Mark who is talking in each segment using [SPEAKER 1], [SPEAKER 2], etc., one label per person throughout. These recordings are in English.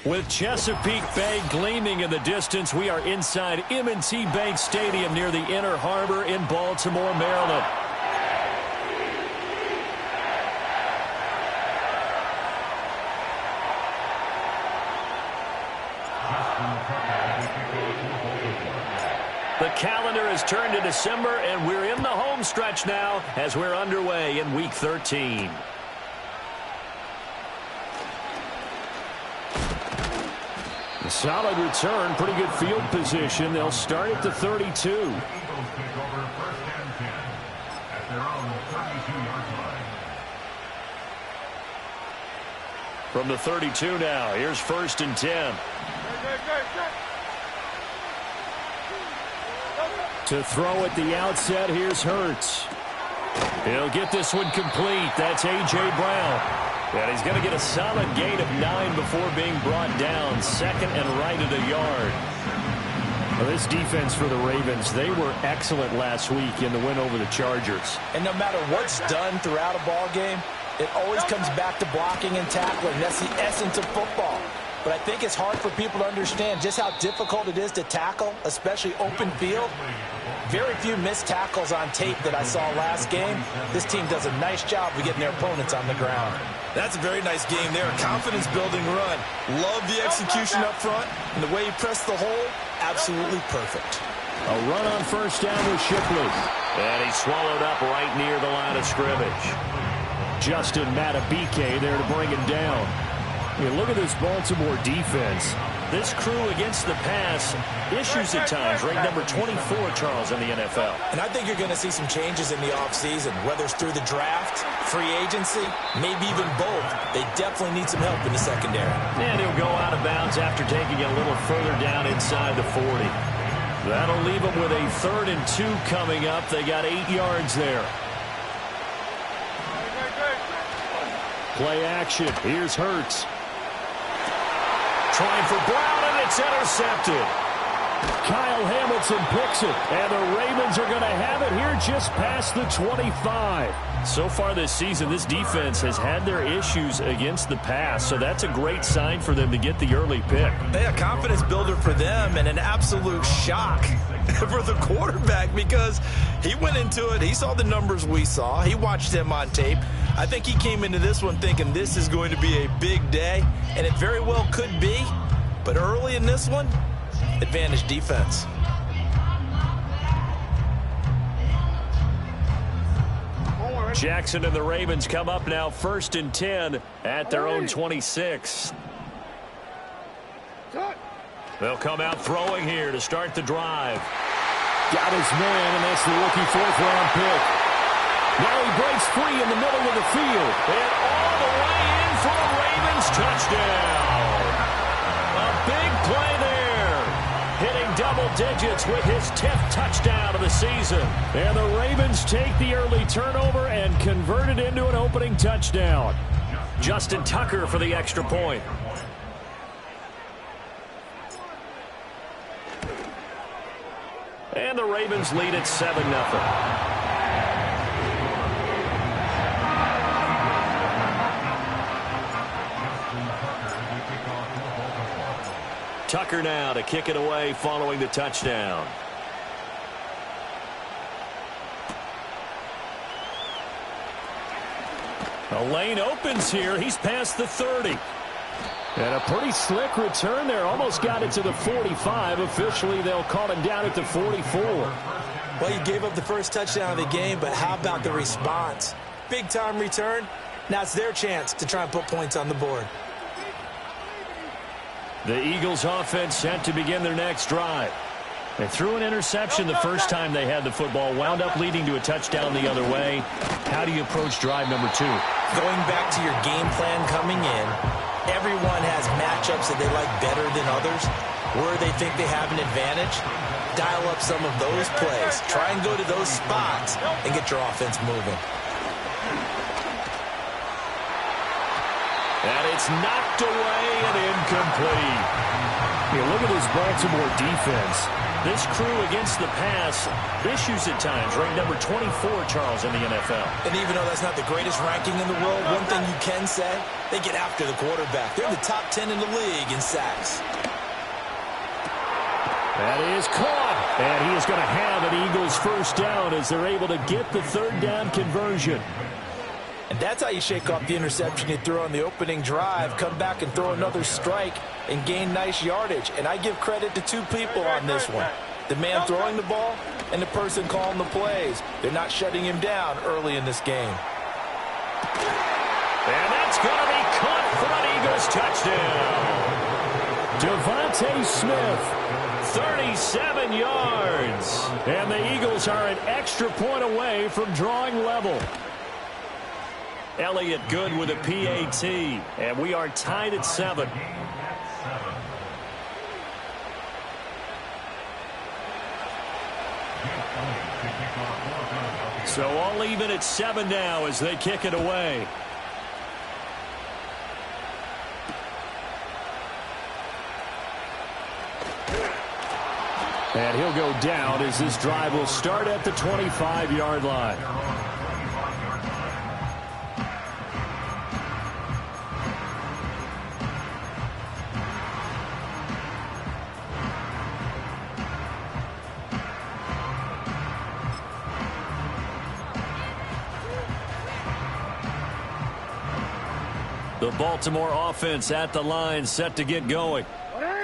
[SPEAKER 1] With Chesapeake Bay gleaming in the distance, we are inside M&T Bank Stadium near the Inner Harbor in Baltimore, Maryland. The calendar has turned to December, and we're in the home stretch now as we're underway in Week 13. A solid return, pretty good field position. They'll start at the 32. From the 32 now, here's 1st and 10. To throw at the outset, here's Hurts. He'll get this one complete. That's A.J. Brown. And he's going to get a solid gain of 9 before being brought down. 2nd and right at a yard. Well, this defense for the Ravens, they were excellent last week in the win over the Chargers.
[SPEAKER 2] And no matter what's done throughout a ball game, it always comes back to blocking and tackling. That's the essence of football. But I think it's hard for people to understand just how difficult it is to tackle, especially open field. Very few missed tackles on tape that I saw last game. This team does a nice job of getting their opponents on the ground.
[SPEAKER 3] That's a very nice game there. Confidence-building run. Love the execution up front. And the way he pressed the hole, absolutely perfect.
[SPEAKER 1] A run on 1st down with Shipley. And he's swallowed up right near the line of scrimmage. Justin Matabike there to bring him down. Look at this Baltimore defense. This crew against the pass, issues at times, ranked number 24, Charles, in the NFL.
[SPEAKER 2] And I think you're going to see some changes in the offseason, whether it's through the draft, free agency, maybe even both. They definitely need some help in the secondary.
[SPEAKER 1] And he'll go out of bounds after taking it a little further down inside the 40. That'll leave them with a 3rd and 2 coming up. They got 8 yards there. Play action. Here's Hurts. Trying for Brown, and it's intercepted. Kyle Hamilton picks it, and the Ravens are going to have it here just past the 25. So far this season, this defense has had their issues against the pass, so that's a great sign for them to get the early pick.
[SPEAKER 3] A confidence builder for them and an absolute shock for the quarterback because he went into it. He saw the numbers we saw. He watched him on tape. I think he came into this one thinking this is going to be a big day, and it very well could be. But early in this one, advantage defense.
[SPEAKER 1] Jackson and the Ravens come up now 1st and 10 at their own 26. They'll come out throwing here to start the drive. Got his man, and that's the rookie 4th-round pick. Now he breaks free in the middle of the field. And all the way in for a Ravens touchdown. A big play there. Hitting double digits with his 10th touchdown of the season. And the Ravens take the early turnover and convert it into an opening touchdown. Justin Tucker for the extra point. And the Ravens lead at 7-0. Tucker now to kick it away following the touchdown. A lane opens here. He's past the 30. And a pretty slick return there. Almost got it to the 45. Officially, they'll call him down at the 44.
[SPEAKER 2] Well, you gave up the first touchdown of the game, but how about the response? Big-time return. Now it's their chance to try and put points on the board.
[SPEAKER 1] The Eagles offense set to begin their next drive. They threw an interception the first time they had the football, wound up leading to a touchdown the other way. How do you approach drive number 2?
[SPEAKER 2] Going back to your game plan coming in, everyone has matchups that they like better than others, where they think they have an advantage. Dial up some of those plays. Try and go to those spots and get your offense moving.
[SPEAKER 1] And it's knocked away and incomplete. Yeah, look at this Baltimore defense. This crew against the pass, issues at times, ranked number 24, Charles, in the NFL.
[SPEAKER 2] And even though that's not the greatest ranking in the world, one thing you can say, they get after the quarterback. They're in the top 10 in the league in sacks.
[SPEAKER 1] That is caught. And he is going to have an Eagles first down as they're able to get the third down conversion.
[SPEAKER 2] And that's how you shake off the interception you threw on the opening drive, come back and throw another strike and gain nice yardage. And I give credit to two people on this one. The man throwing the ball and the person calling the plays. They're not shutting him down early in this game.
[SPEAKER 1] And that's going to be caught for an Eagles touchdown. Devontae Smith, 37 yards. And the Eagles are an extra point away from drawing level. Elliott Good with a PAT, and we are tied at 7. So all even at 7 now as they kick it away. And he'll go down as this drive will start at the 25-yard line. The Baltimore offense at the line, set to get going.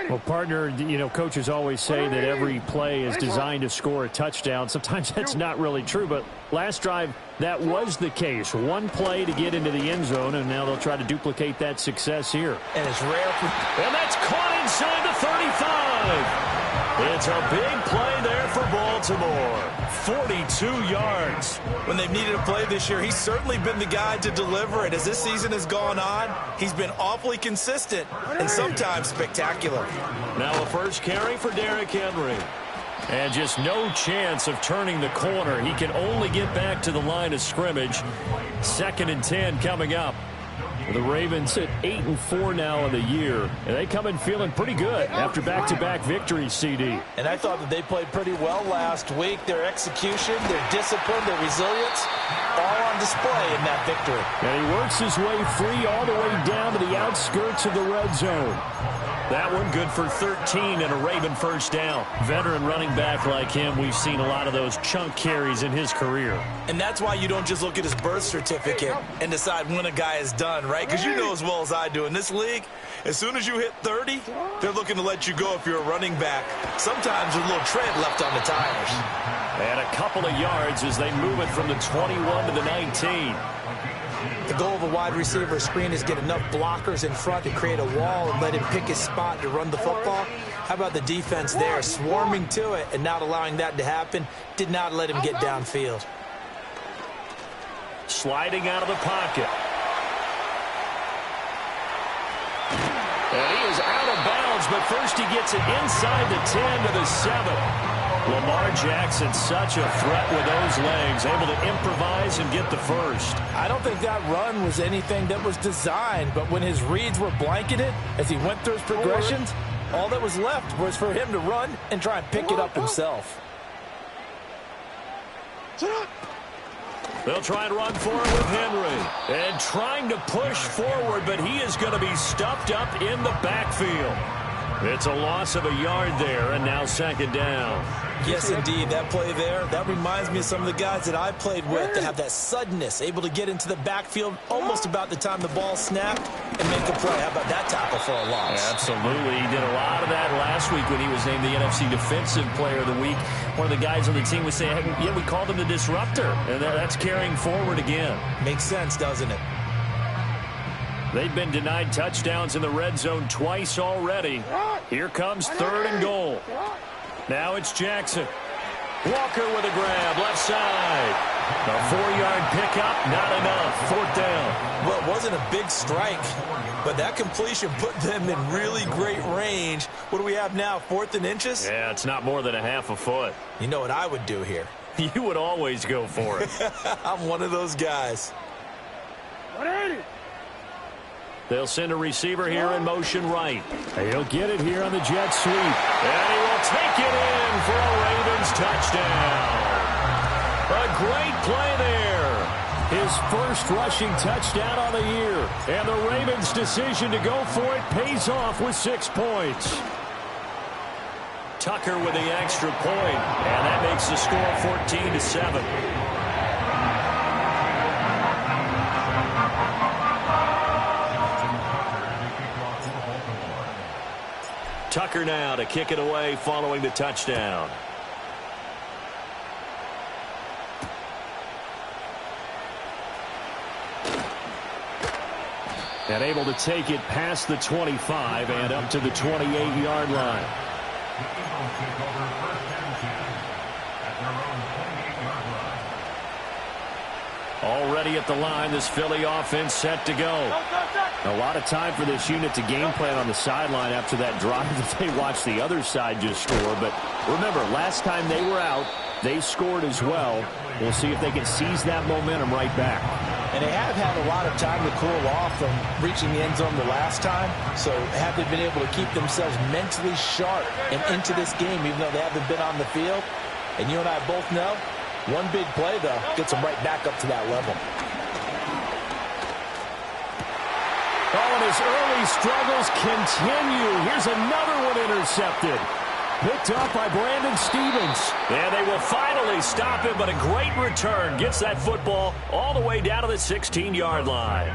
[SPEAKER 1] Well, partner, you know, coaches always say that every play is designed to score a touchdown. Sometimes that's not really true, but last drive, that was the case. One play to get into the end zone, and now they'll try to duplicate that success here.
[SPEAKER 2] And it's rare.
[SPEAKER 1] And that's caught inside the 35. It's a big play there for Baltimore. 42 yards.
[SPEAKER 2] When they've needed a play this year, he's certainly been the guy to deliver it. As this season has gone on, he's been awfully consistent and sometimes spectacular.
[SPEAKER 1] Now a first carry for Derrick Henry. And just no chance of turning the corner. He can only get back to the line of scrimmage. 2nd and 10 coming up. The Ravens at 8-4 now in the year, and they come in feeling pretty good after back-to-back victories, CD.
[SPEAKER 2] And I thought that they played pretty well last week. Their execution, their discipline, their resilience, all on display in that victory.
[SPEAKER 1] And he works his way free all the way down to the outskirts of the red zone. That one good for 13 and a Raven first down. Veteran running back like him, we've seen a lot of those chunk carries in his career.
[SPEAKER 2] And that's why you don't just look at his birth certificate and decide when a guy is done, right? Because you know as well as I do, in this league, as soon as you hit 30, they're looking to let you go if you're a running back. Sometimes there's a little tread left on the tires.
[SPEAKER 1] And a couple of yards as they move it from the 21 to the 19.
[SPEAKER 2] The goal of a wide receiver screen is get enough blockers in front to create a wall and let him pick his spot to run the football. How about the defense there, swarming to it and not allowing that to happen? Did not let him get downfield.
[SPEAKER 1] Sliding out of the pocket. And he is out of bounds, but first he gets it inside the 10 to the 7. Lamar Jackson, such a threat with those legs, able to improvise and get the first.
[SPEAKER 2] I don't think that run was anything that was designed, but when his reads were blanketed as he went through his progressions, all that was left was for him to run and try and pick it up himself.
[SPEAKER 1] They'll try and run for it with Henry. And trying to push forward, but he is going to be stuffed up in the backfield. It's a loss of a yard there, and now 2nd down.
[SPEAKER 2] Yes, indeed. That play there, that reminds me of some of the guys that I played with that have that suddenness, able to get into the backfield almost about the time the ball snapped and make a play. How about that tackle for a loss?
[SPEAKER 1] Absolutely. He did a lot of that last week when he was named the NFC Defensive Player of the Week. One of the guys on the team was saying, hey, yeah, we called him the disruptor, and that's carrying forward again.
[SPEAKER 2] Makes sense, doesn't it?
[SPEAKER 1] They've been denied touchdowns in the red zone twice already. Here comes 3rd and goal. Now it's Jackson. Walker with a grab, left side. A 4-yard pickup, not enough. 4th down.
[SPEAKER 2] Well, it wasn't a big strike, but that completion put them in really great range. What do we have now, 4th and inches?
[SPEAKER 1] Yeah, it's not more than a half a foot.
[SPEAKER 2] You know what I would do here?
[SPEAKER 1] You would always go for it.
[SPEAKER 2] I'm one of those guys.
[SPEAKER 1] They'll send a receiver here in motion right. He'll get it here on the jet sweep. And he will take it in for a Ravens touchdown. A great play there. His first rushing touchdown on the year. And the Ravens' decision to go for it pays off with 6 points. Tucker with the extra point. And that makes the score 14-7. Tucker now to kick it away following the touchdown. And able to take it past the 25 and up to the 28-yard line. Already at the line, this Philly offense set to go. A lot of time for this unit to game plan on the sideline after that drive that they watched the other side just score. But remember, last time they were out, they scored as well. We'll see if they can seize that momentum right back.
[SPEAKER 2] And they have had a lot of time to cool off from reaching the end zone the last time. So have they been able to keep themselves mentally sharp and into this game, even though they haven't been on the field? And you and I both know, one big play, though, gets them right back up to that level.
[SPEAKER 1] Oh, and his early struggles continue. Here's another one intercepted. Picked up by Brandon Stephens. And they will finally stop him, but a great return. Gets that football all the way down to the 16-yard line.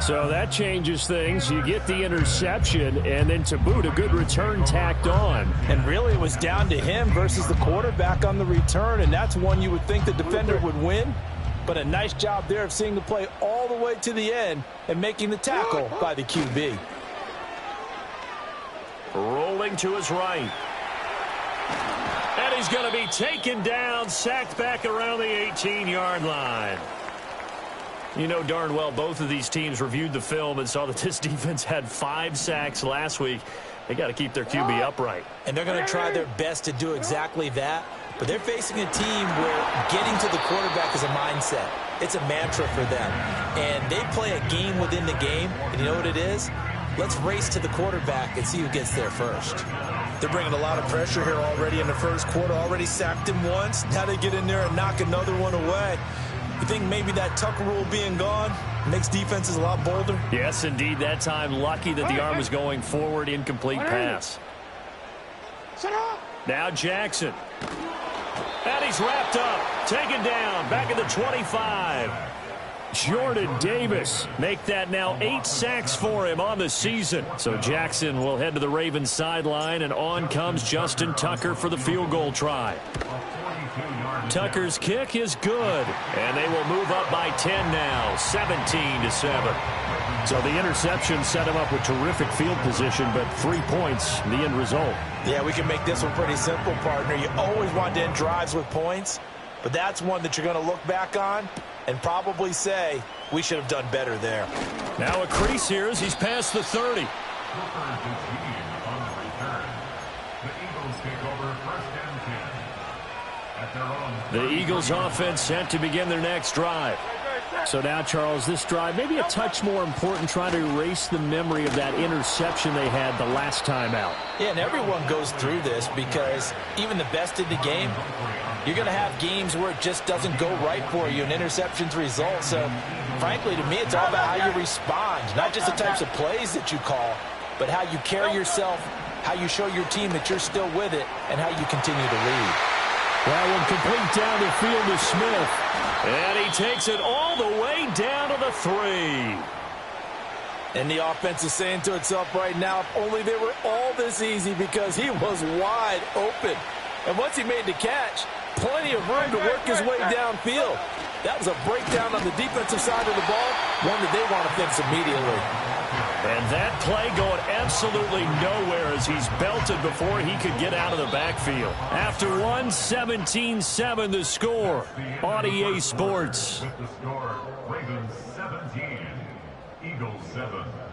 [SPEAKER 1] So that changes things. You get the interception, and then to boot, a good return tacked on.
[SPEAKER 2] And really, it was down to him versus the quarterback on the return, and that's one you would think the defender would win. But a nice job there of seeing the play all the way to the end and making the tackle by the QB.
[SPEAKER 1] Rolling to his right. And he's going to be taken down, sacked back around the 18-yard line. You know darn well both of these teams reviewed the film and saw that this defense had 5 sacks last week. They got to keep their QB upright.
[SPEAKER 2] And they're going to try their best to do exactly that. But they're facing a team where getting to the quarterback is a mindset. It's a mantra for them. And they play a game within the game. And you know what it is? Let's race to the quarterback and see who gets there first.
[SPEAKER 3] They're bringing a lot of pressure here already in the first quarter. Already sacked him once. Now they get in there and knock another one away. You think maybe that Tucker rule being gone makes defenses a lot bolder?
[SPEAKER 1] Yes, indeed. That time, lucky that the arm was going forward. Incomplete pass. Now Jackson. And he's wrapped up. Taken down. Back at the 25. Jordan Davis. Make that now 8 sacks for him on the season. So Jackson will head to the Ravens sideline, and on comes Justin Tucker for the field goal try. Tucker's kick is good, and they will move up by 10 now, 17-7. So the interception set him up with terrific field position, but 3 points, the end result.
[SPEAKER 2] Yeah, we can make this one pretty simple, partner. You always want to end drives with points, but that's one that you're going to look back on and probably say, we should have done better there.
[SPEAKER 1] Now a crease here as he's past the 30. The Eagles offense set to begin their next drive. So now, Charles, this drive maybe a touch more important, trying to erase the memory of that interception they had the last time out.
[SPEAKER 2] Yeah, and everyone goes through this because even the best in the game, you're going to have games where it just doesn't go right for you, and interceptions result. So, frankly, to me, it's all about how you respond, not just the types of plays that you call, but how you carry yourself, how you show your team that you're still with it, and how you continue to lead.
[SPEAKER 1] That one complete down the field to Smith. And he takes it all the way down to the 3.
[SPEAKER 2] And the offense is saying to itself right now, if only they were all this easy, because he was wide open. And once he made the catch, plenty of room to work his way downfield. That was a breakdown on the defensive side of the ball, one that they want to fix immediately.
[SPEAKER 1] And that play going absolutely nowhere as he's belted before he could get out of the backfield. After one, 17-7 the score on EA Sports.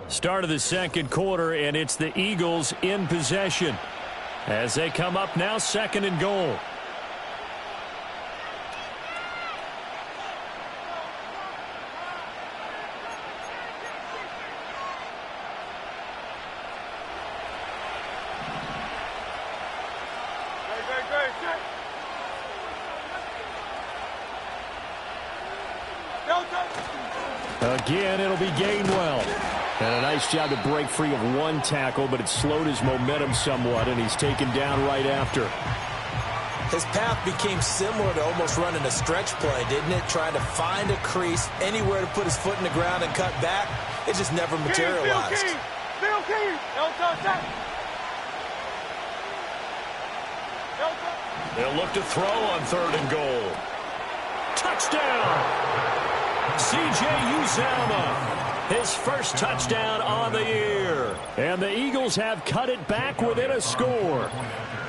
[SPEAKER 1] Start of the second quarter, and it's the Eagles in possession as they come up now 2nd and goal. Again, it'll be Gainwell. And a nice job to break free of one tackle, but it slowed his momentum somewhat, and he's taken down right after.
[SPEAKER 2] His path became similar to almost running a stretch play, didn't it? Trying to find a crease, anywhere to put his foot in the ground and cut back. It just never materialized.
[SPEAKER 1] They'll look to throw on 3rd and goal. Touchdown! C.J. Uzomah, his first touchdown on the year. And the Eagles have cut it back within a score.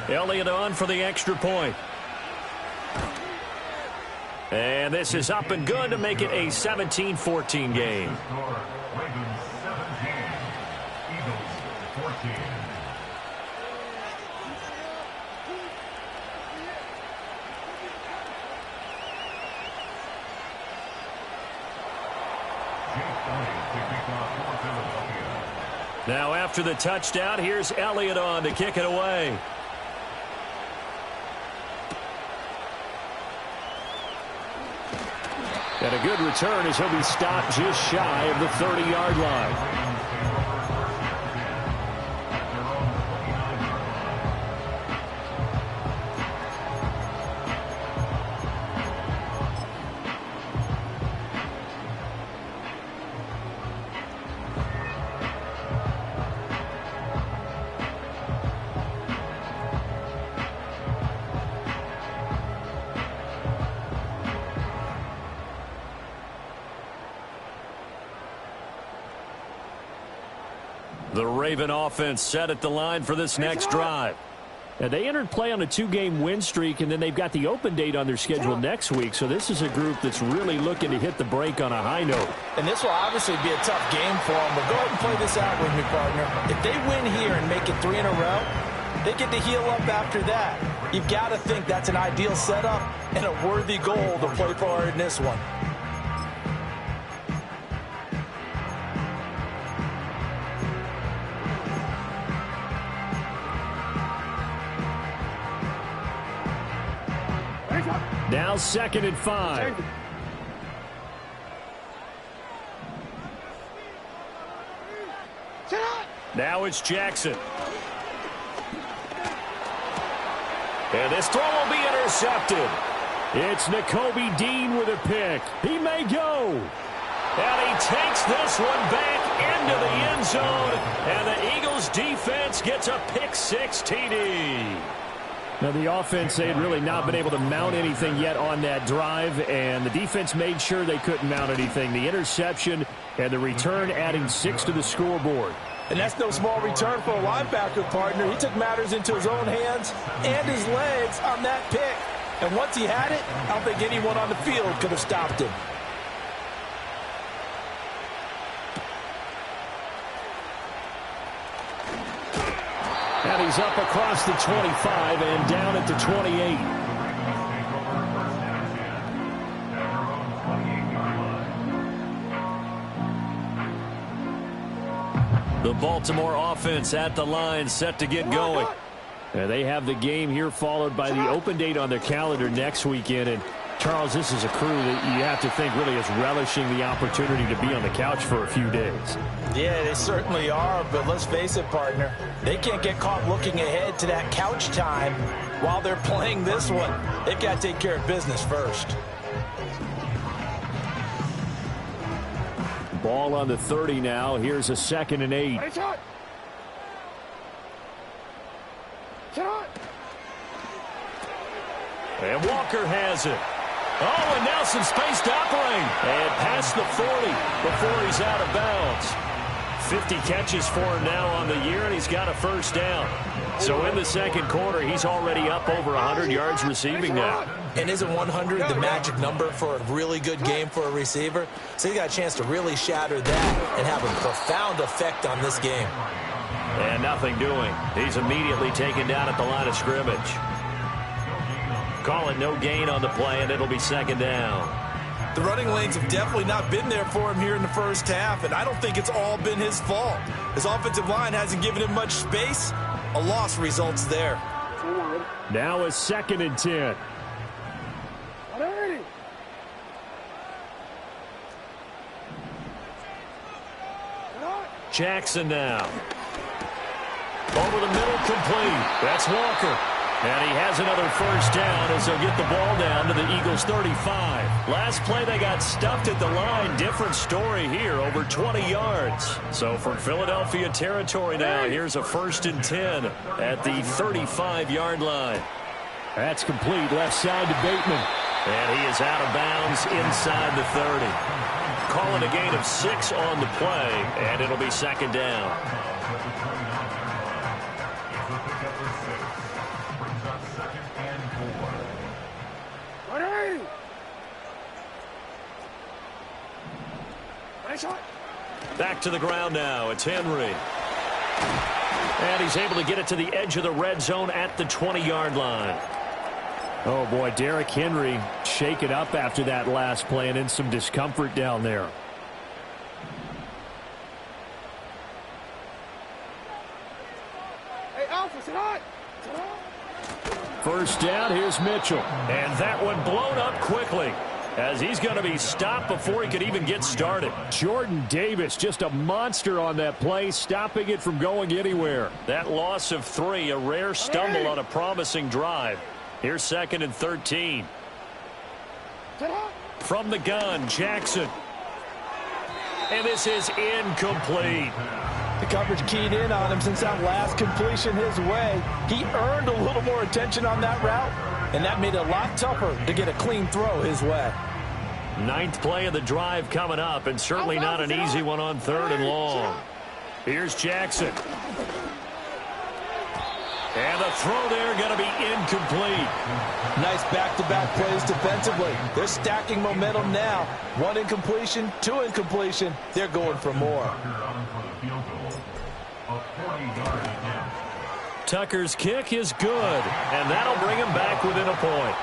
[SPEAKER 1] Elliott on for the extra point. And this is up and good to make it a 17-14 game. Now after the touchdown, here's Elliott on to kick it away. And a good return as he'll be stopped just shy of the 30-yard line. The Raven offense set at the line for this next drive. And they entered play on a 2-game win streak, and then they've got the open date on their schedule next week. So this is a group that's really looking to hit the break on a high note.
[SPEAKER 2] And this will obviously be a tough game for them, but go ahead and play this out with me, partner. If they win here and make it 3 in a row, they get to heal up after that. You've got to think that's an ideal setup and a worthy goal to play for in this one.
[SPEAKER 1] Now 2nd and 5. Now it's Jackson. And this throw will be intercepted. It's Nakobe Dean with a pick. He may go. And he takes this one back into the end zone. And the Eagles defense gets a pick-6 TD. Now, the offense, they had really not been able to mount anything yet on that drive, and the defense made sure they couldn't mount anything. The interception and the return adding 6 to the scoreboard.
[SPEAKER 2] And that's no small return for a linebacker, partner. He took matters into his own hands and his legs on that pick. And once he had it, I don't think anyone on the field could have stopped him.
[SPEAKER 1] And he's up across the 25 and down at the 28. The Baltimore offense at the line, set to get going. And they have the game here followed by the open date on their calendar next weekend. And Charles, this is a crew that you have to think really is relishing the opportunity to be on the couch for a few days.
[SPEAKER 2] Yeah, they certainly are, but let's face it, partner. They can't get caught looking ahead to that couch time while they're playing this one. They've got to take care of business first.
[SPEAKER 1] Ball on the 30 now. Here's a 2nd and 8. And Walker has it. Oh, and now some space to operate. And past the 40 before he's out of bounds. 50 catches for him now on the year, and he's got a first down. So in the second quarter, he's already up over 100 yards receiving now.
[SPEAKER 2] And isn't 100 the magic number for a really good game for a receiver? So he got a chance to really shatter that and have a profound effect on this game.
[SPEAKER 1] And nothing doing. He's immediately taken down at the line of scrimmage. Call it no gain on the play, and it'll be 2nd down.
[SPEAKER 3] The running lanes have definitely not been there for him here in the first half, and I don't think it's all been his fault. His offensive line hasn't given him much space. A loss results there.
[SPEAKER 1] Now a 2nd and 10. Jackson now. Over the middle, complete. That's Walker. And he has another first down as they'll get the ball down to the Eagles' 35. Last play, they got stuffed at the line. Different story here, over 20 yards. So from Philadelphia territory now, here's a 1st and 10 at the 35-yard line.
[SPEAKER 4] That's complete, left side to Bateman.
[SPEAKER 1] And he is out of bounds inside the 30. Calling a gain of 6 on the play, and it'll be 2nd down. Back to the ground now. It's Henry. And he's able to get it to the edge of the red zone at the 20-yard line.
[SPEAKER 4] Oh, boy, Derrick Henry shaken up after that last play and in some discomfort down there.
[SPEAKER 5] Hey, Alpha, sit on.
[SPEAKER 4] First down, here's Mitchell.
[SPEAKER 1] And that one blown up quickly, as he's going to be stopped before he could even get started.
[SPEAKER 4] Jordan Davis, just a monster on that play, stopping it from going anywhere.
[SPEAKER 1] That loss of 3, a rare stumble on a promising drive. Here's 2nd and 13. From the gun, Jackson. And this is incomplete.
[SPEAKER 2] The coverage keyed in on him since that last completion his way. He earned a little more attention on that route, and that made it a lot tougher to get a clean throw his way.
[SPEAKER 1] 9th play of the drive coming up, and certainly not an easy one on 3rd and long. Here's Jackson. And the throw there going to be incomplete.
[SPEAKER 2] Nice back-to-back plays defensively. They're stacking momentum now. 1 incompletion, 2 incompletion. They're going for more.
[SPEAKER 1] Tucker's kick is good, and that'll bring him back within a point.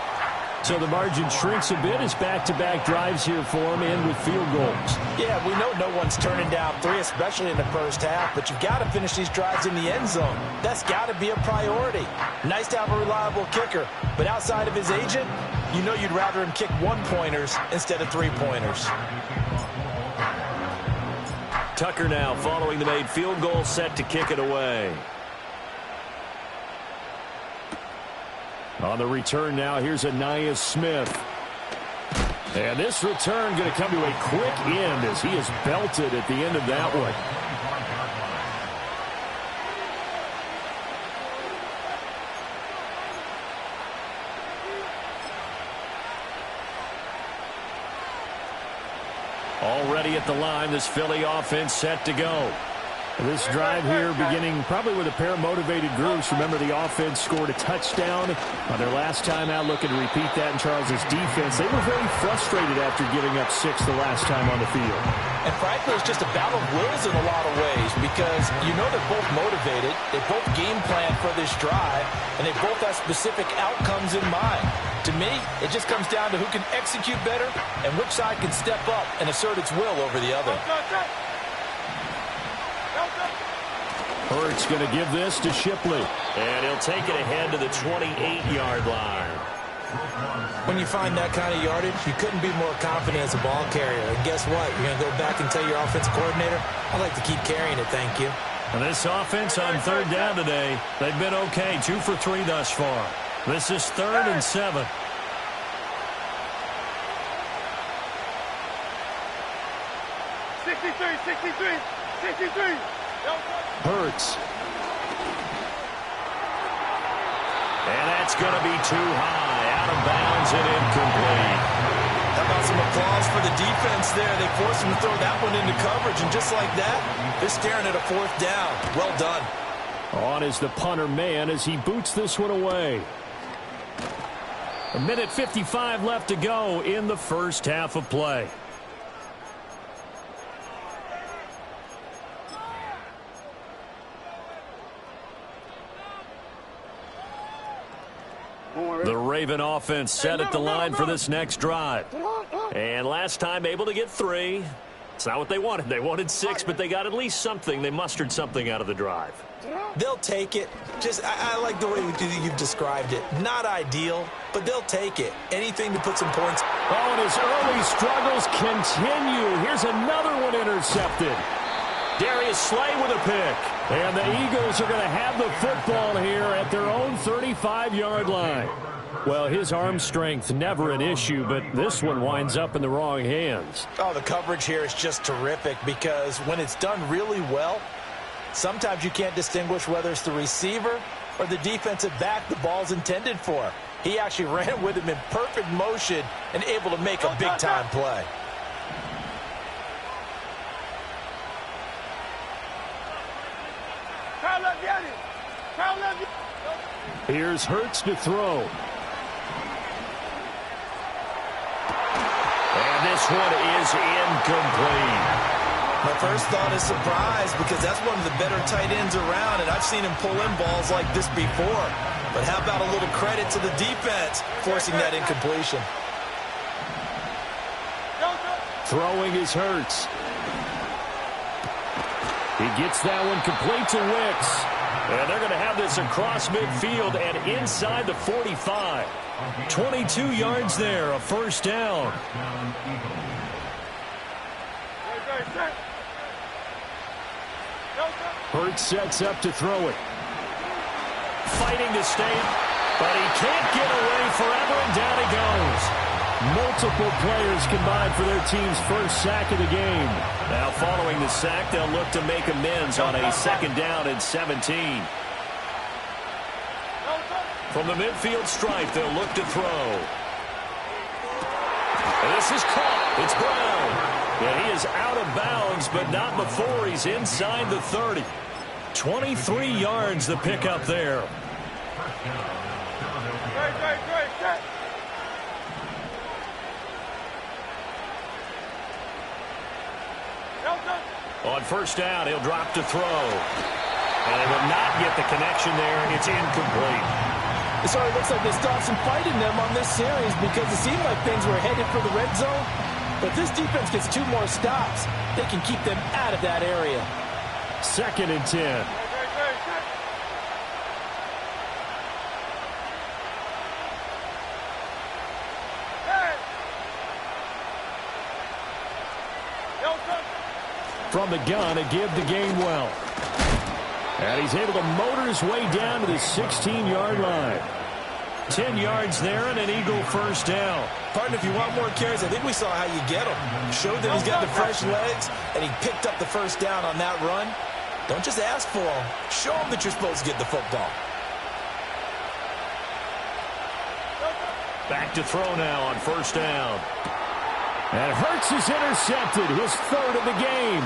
[SPEAKER 4] So the margin shrinks a bit as back-to-back drives here for him and with field goals.
[SPEAKER 2] Yeah, we know no one's turning down 3, especially in the first half, but you've got to finish these drives in the end zone. That's got to be a priority. Nice to have a reliable kicker, but outside of his agent, you know you'd rather him kick 1-pointers instead of 3-pointers.
[SPEAKER 1] Tucker now following the made field goal, set to kick it away.
[SPEAKER 4] On the return now, here's Ainias Smith. And this return going to come to a quick end as he is belted at the end of that one.
[SPEAKER 1] Already at the line, this Philly offense set to go.
[SPEAKER 4] This drive here beginning probably with a pair of motivated groups. Remember, the offense scored a touchdown on their last time out, looking to repeat that in Charles' defense. They were very frustrated after giving up 6 the last time on the field.
[SPEAKER 2] And frankly, it's just a battle of wills in a lot of ways because you know they're both motivated, they both game plan for this drive, and they both have specific outcomes in mind. To me, it just comes down to who can execute better and which side can step up and assert its will over the other.
[SPEAKER 4] Hurts going to give this to Shipley.
[SPEAKER 1] And he'll take it ahead to the 28-yard line.
[SPEAKER 2] When you find that kind of yardage, you couldn't be more confident as a ball carrier. And guess what? You're going to go back and tell your offensive coordinator, I'd like to keep carrying it, thank you.
[SPEAKER 1] And this offense on 3rd down today, they've been okay, 2 for 3 thus far. This is 3rd and 7.
[SPEAKER 4] Hurts.
[SPEAKER 1] And that's going to be too high, out of bounds and incomplete.
[SPEAKER 2] How about some applause for the defense there? They forced him to throw that one into coverage, and just like that, they're staring at a 4th down. Well done.
[SPEAKER 4] On is the punter man as he boots this one away.
[SPEAKER 1] 1:55 left to go in the first half of play. The Raven offense set at the line for this next drive. And last time able to get 3. It's not what they wanted. They wanted 6, but they got at least something. They mustered something out of the drive.
[SPEAKER 2] They'll take it. I like the way you've described it. Not ideal, but they'll take it. Anything to put some points.
[SPEAKER 4] Oh, and his early struggles continue. Here's another one intercepted.
[SPEAKER 1] Darius Slay with a pick.
[SPEAKER 4] And the Eagles are going to have the football here at their own 35-yard line. Well, his arm strength, never an issue, but this one winds up in the wrong hands.
[SPEAKER 2] Oh, the coverage here is just terrific because when it's done really well, sometimes you can't distinguish whether it's the receiver or the defensive back the ball's intended for. He actually ran with him in perfect motion and able to make a big-time play.
[SPEAKER 4] Here's Hurts to throw.
[SPEAKER 1] And this one is incomplete.
[SPEAKER 3] My first thought is surprise because that's one of the better tight ends around, and I've seen him pull in balls like this before. But how about a little credit to the defense forcing that incompletion?
[SPEAKER 4] Throwing is Hurts. He gets that one complete to Wicks.
[SPEAKER 1] And they're going to have this across midfield and inside the 45. 22 yards there, a first down.
[SPEAKER 4] Hurts sets up to throw it.
[SPEAKER 1] Fighting to stay, but he can't get away forever, and down he goes.
[SPEAKER 4] Multiple players combined for their team's first sack of the game.
[SPEAKER 1] Now following the sack, they'll look to make amends on a second down and 17. From the midfield stripe, they'll look to throw. And this is caught. It's Brown. And he is out of bounds, but not before he's inside the 30. 23 yards the pickup there. On first down, he'll drop to throw. And they will not get the connection there. It's incomplete.
[SPEAKER 2] It sort of looks like they stopped some fighting them on this series because it seemed like things were headed for the red zone. But this defense gets 2 more stops. They can keep them out of that area.
[SPEAKER 4] 2nd and 10. From the gun, a give to Gainwell. And he's able to motor his way down to the 16-yard line. 10 yards there and an Eagle first down.
[SPEAKER 3] Partner, if you want more carries, I think we saw how you get him. Showed that he's got the fresh legs, and he picked up the first down on that run. Don't just ask for him. Show him that you're supposed to get the football.
[SPEAKER 1] Back to throw now on first down.
[SPEAKER 4] And Hurts is intercepted, his 3rd of the game.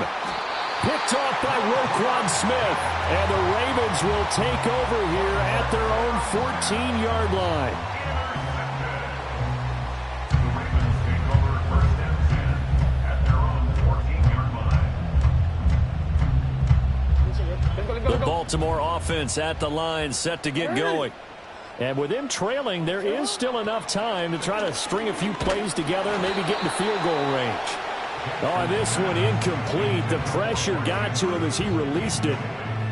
[SPEAKER 4] Picked off by Roquan Smith. And the Ravens will take over here at their own 14-yard line.
[SPEAKER 1] The Baltimore offense at the line, set to get going.
[SPEAKER 4] And with them trailing, there is still enough time to try to string a few plays together and maybe get into field goal range. Oh, this one incomplete. The pressure got to him as he released it.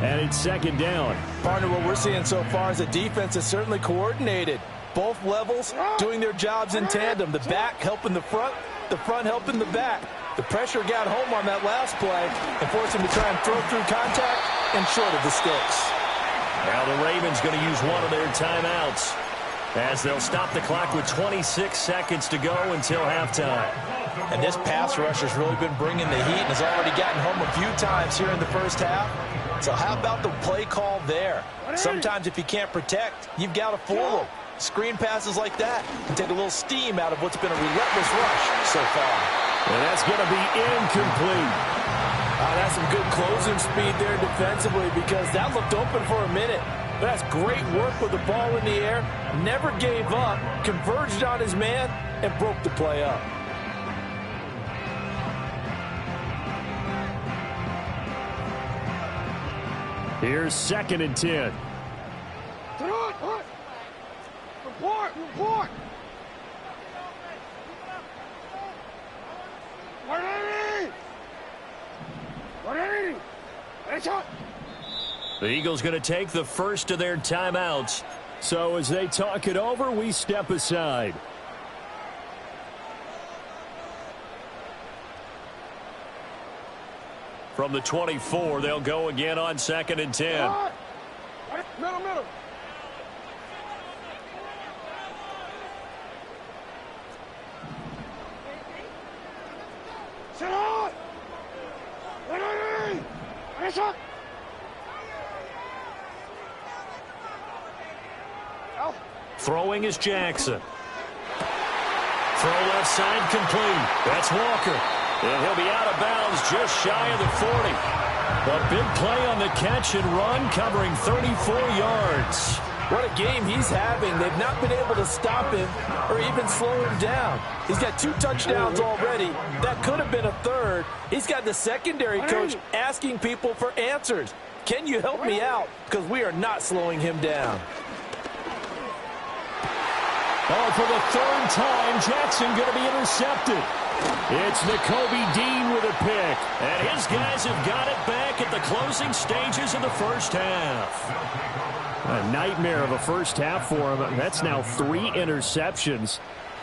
[SPEAKER 4] And it's 2nd down.
[SPEAKER 2] Partner, what we're seeing so far is the defense is certainly coordinated. Both levels doing their jobs in tandem. The back helping the front helping the back. The pressure got home on that last play and forced him to try and throw through contact and short of the sticks.
[SPEAKER 1] Now the Ravens going to use one of their timeouts as they'll stop the clock with 26 seconds to go until halftime.
[SPEAKER 2] And this pass rush has really been bringing the heat and has already gotten home a few times here in the first half. So how about the play call there? Sometimes if you can't protect, you've got to fool them. Screen passes like that can take a little steam out of what's been a relentless rush so far.
[SPEAKER 4] And that's going to be incomplete.
[SPEAKER 2] That's some good closing speed there defensively because that looked open for a minute. But that's great work with the ball in the air. Never gave up, converged on his man, and broke the play up.
[SPEAKER 4] Here's 2nd and 10.
[SPEAKER 5] Report!
[SPEAKER 1] The Eagles going to take the first of their timeouts.
[SPEAKER 4] So as they talk it over, we step aside.
[SPEAKER 1] From the 24, they'll go again on 2nd and 10.
[SPEAKER 5] Middle. Sit on!
[SPEAKER 1] Throwing is Jackson. Throw left side complete. That's Walker. And he'll be out of bounds just shy of the 40. A big play on the catch and run, covering 34 yards.
[SPEAKER 2] What a game he's having. They've not been able to stop him or even slow him down. He's got 2 touchdowns already. That could have been a third. He's got the secondary coach asking people for answers. Can you help me out? Because we are not slowing him down.
[SPEAKER 1] Oh, for the 3rd time, Jackson going to be intercepted. It's Nakobe Dean with a pick. And his guys have got it back at the closing stages of the first half.
[SPEAKER 4] A nightmare of a first half for him. That's now 3 interceptions.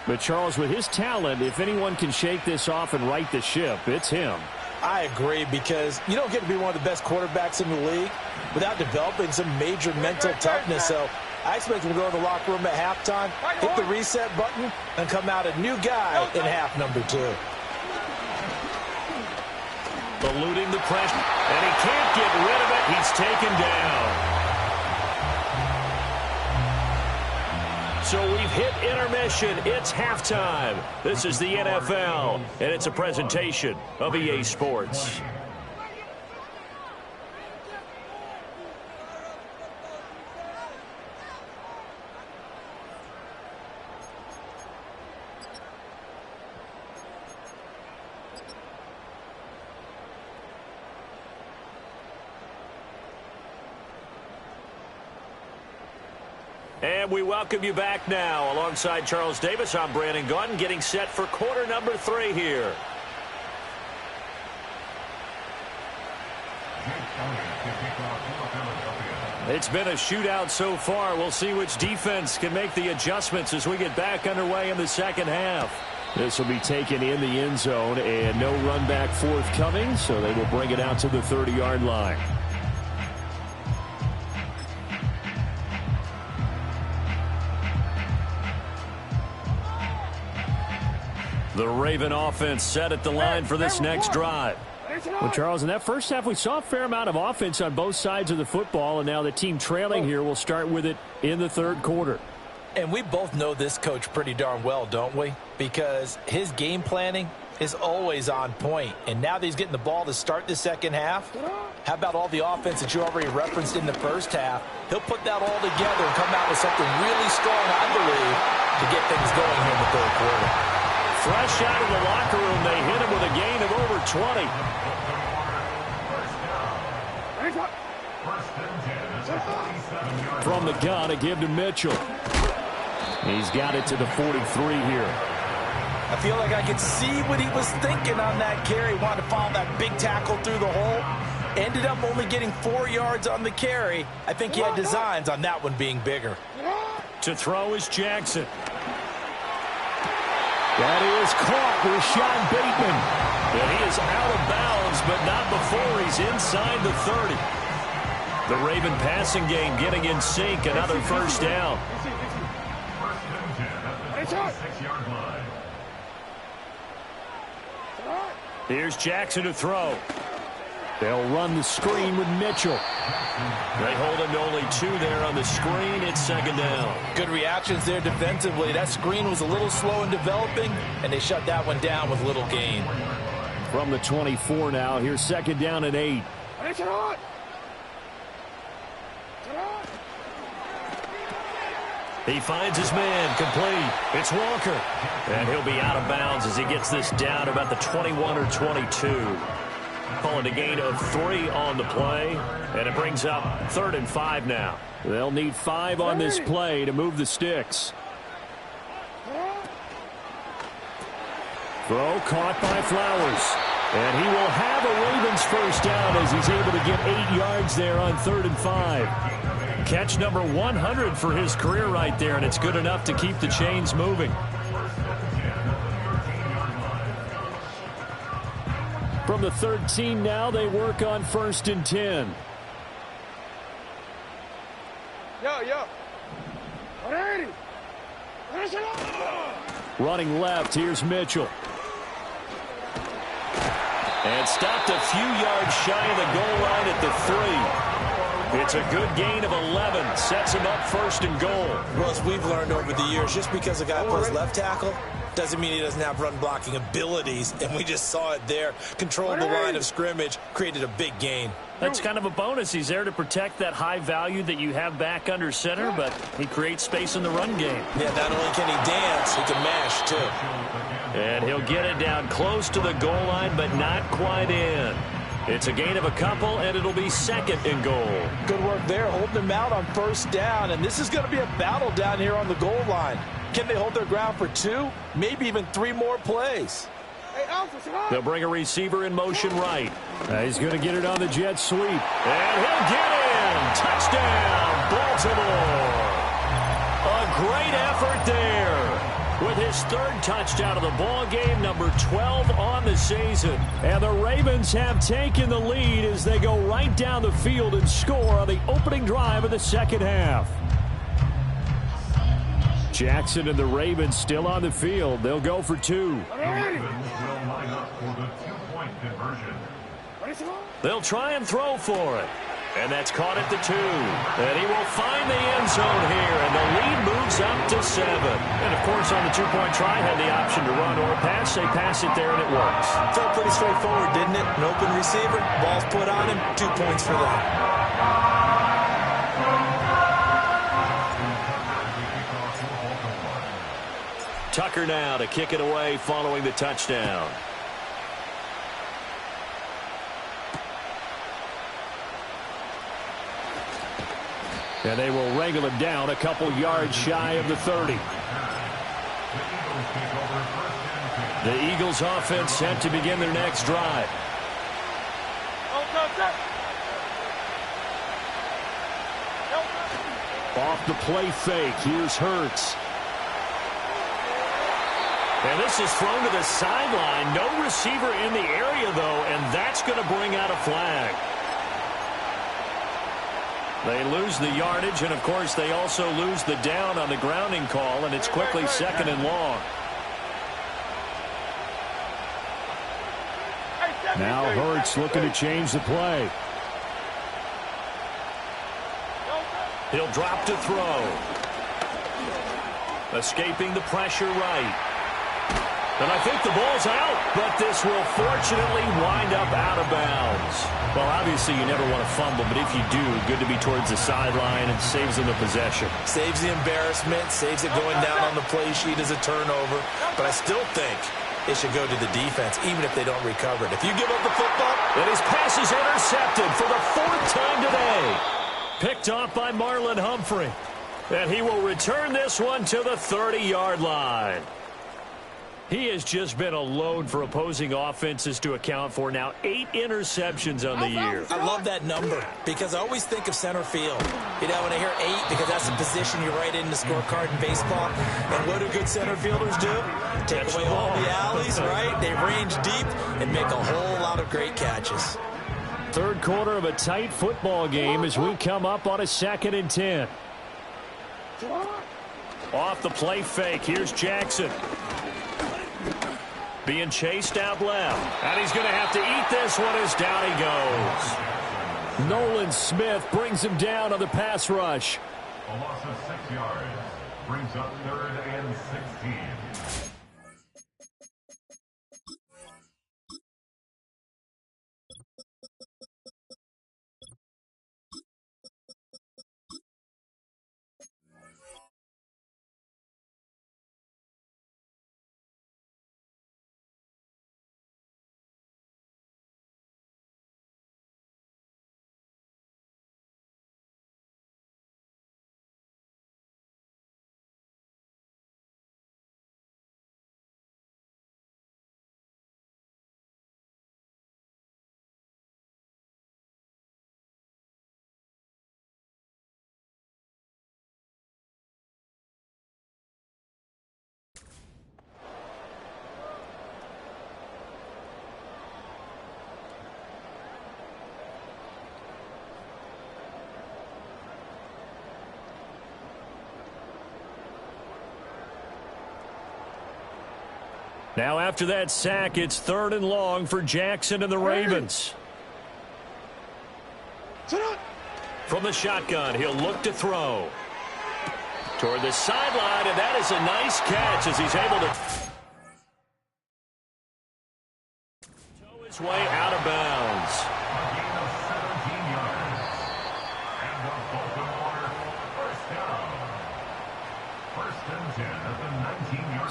[SPEAKER 4] But, Charles, with his talent, if anyone can shake this off and right the ship, it's him.
[SPEAKER 2] I agree, because you don't get to be one of the best quarterbacks in the league without developing some major mental toughness. So I expect him to go in the locker room at halftime, hit the reset button, and come out a new guy in half number 2.
[SPEAKER 1] Eluding the pressure, and he can't get rid of it. He's taken down. So we've hit intermission. It's halftime. This is the NFL, and it's a presentation of EA Sports. And we welcome you back now. Alongside Charles Davis, I'm Brandon Gaudin, getting set for quarter number 3 here. It's been a shootout so far. We'll see which defense can make the adjustments as we get back underway in the second half.
[SPEAKER 4] This will be taken in the end zone, and no run back forthcoming, so they will bring it out to the 30-yard line.
[SPEAKER 1] The Raven offense set at the line for this next drive.
[SPEAKER 4] Well, Charles, in that first half, we saw a fair amount of offense on both sides of the football, and now the team trailing here will start with it in the 3rd quarter.
[SPEAKER 2] And we both know this coach pretty darn well, don't we? Because his game planning is always on point. And now that he's getting the ball to start the second half, how about all the offense that you already referenced in the first half? He'll put that all together and come out with something really strong, I believe, to get things going here in the 3rd quarter.
[SPEAKER 1] Fresh out of the locker room, they hit him with a gain of over 20.
[SPEAKER 4] From the gun, a give to Mitchell. He's got it to the 43 here.
[SPEAKER 2] I feel like I could see what he was thinking on that carry. Wanted to follow that big tackle through the hole. Ended up only getting 4 yards on the carry. I think he had designs on that one being bigger.
[SPEAKER 1] To throw is Jackson.
[SPEAKER 4] That is caught with Sean Bateman.
[SPEAKER 1] And he is out of bounds, but not before he's inside the 30. The Raven passing game getting in sync. Another first down. Here's Jackson to throw.
[SPEAKER 4] They'll run the screen with Mitchell.
[SPEAKER 1] They hold him to only 2 there on the screen. It's 2nd down.
[SPEAKER 2] Good reactions there defensively. That screen was a little slow in developing, and they shut that one down with little gain.
[SPEAKER 4] From the 24 now, here's 2nd down and 8.
[SPEAKER 1] He finds his man, complete. It's Walker. And he'll be out of bounds as he gets this down about the 21 or 22. Calling a gain of 3 on the play, and it brings up 3rd and 5 now.
[SPEAKER 4] They'll need 5 on this play to move the sticks. Throw caught by Flowers. And he will have a Ravens first down as he's able to get 8 yards there on 3rd and 5.
[SPEAKER 1] Catch number 100 for his career right there, and it's good enough to keep the chains moving.
[SPEAKER 4] From from the 13 now. They work on 1st and 10.
[SPEAKER 5] Yo.
[SPEAKER 4] Running left, here's Mitchell.
[SPEAKER 1] And stopped a few yards shy of the goal line at the 3. It's a good gain of 11. Sets him up 1st and goal.
[SPEAKER 2] Well, as we've learned over the years, just because a guy plays left tackle doesn't mean he doesn't have run-blocking abilities, and we just saw it there. Controlled the line of scrimmage, created a big gain.
[SPEAKER 4] That's kind of a bonus. He's there to protect that high value that you have back under center, but he creates space in the run game.
[SPEAKER 2] Yeah, not only can he dance, he can mash, too.
[SPEAKER 1] And he'll get it down close to the goal line, but not quite in. It's a gain of a couple, and it'll be 2nd and goal.
[SPEAKER 2] Good work there, holding them out on 1st down, and this is going to be a battle down here on the goal line. Can they hold their ground for 2, maybe even 3 more plays?
[SPEAKER 1] They'll bring a receiver in motion right.
[SPEAKER 4] He's going to get it on the jet sweep.
[SPEAKER 1] And he'll get in. Touchdown, Baltimore. A great effort there. With his 3rd touchdown of the ball game, number 12 on the season. And the Ravens have taken the lead as they go right down the field and score on the opening drive of the 2nd half. Jackson and the Ravens still on the field. They'll go for 2. They'll try and throw for it. And that's caught at the 2. And he will find the end zone here, and the lead moves up to 7.
[SPEAKER 4] And, of course, on the 2-point try, had the option to run or pass. They pass it there, and it works.
[SPEAKER 2] Felt pretty straightforward, didn't it? An open receiver, ball's put on him, 2 points for them.
[SPEAKER 1] Tucker now to kick it away following the touchdown.
[SPEAKER 4] And they will wrangle him down a couple yards shy of the 30. The Eagles offense set to begin their next drive. Off the play fake, here's Hurts.
[SPEAKER 1] And this is thrown to the sideline. No receiver in the area, though, and that's going to bring out a flag. They lose the yardage, and, of course, they also lose the down on the grounding call, and it's quickly 2nd and long.
[SPEAKER 4] Now Hurts looking to change the play.
[SPEAKER 1] He'll drop to throw. Escaping the pressure right. And I think the ball's out, but this will fortunately wind up out of bounds.
[SPEAKER 4] Well, obviously you never want to fumble, but if you do, good to be towards the sideline and saves them the possession.
[SPEAKER 2] Saves the embarrassment, saves it going down on the play sheet as a turnover. But I still think it should go to the defense, even if they don't recover it. If you give up the football,
[SPEAKER 1] and his pass is intercepted for the 4th time today. Picked off by Marlon Humphrey. And he will return this one to the 30-yard line. He has just been a load for opposing offenses to account for. Now 8 interceptions on the year.
[SPEAKER 2] I love that number because I always think of center field. You know, when I hear 8, because that's the position you write in the scorecard in baseball. And what do good center fielders do? Take away all the alleys, right? They range deep and make a whole lot of great catches.
[SPEAKER 4] 3rd quarter of a tight football game as we come up on a 2nd and 10.
[SPEAKER 1] Off the play fake, here's Jackson. Being chased out left. And he's going to have to eat this one as down he goes.
[SPEAKER 4] Nolan Smith brings him down on the pass rush.
[SPEAKER 6] A loss of 6 yards brings up 3rd and 16.
[SPEAKER 4] Now after that sack, it's 3rd and long for Jackson and the Ravens.
[SPEAKER 1] From the shotgun, he'll look to throw. Toward the sideline, and that is a nice catch as he's able to tow his way out of bounds.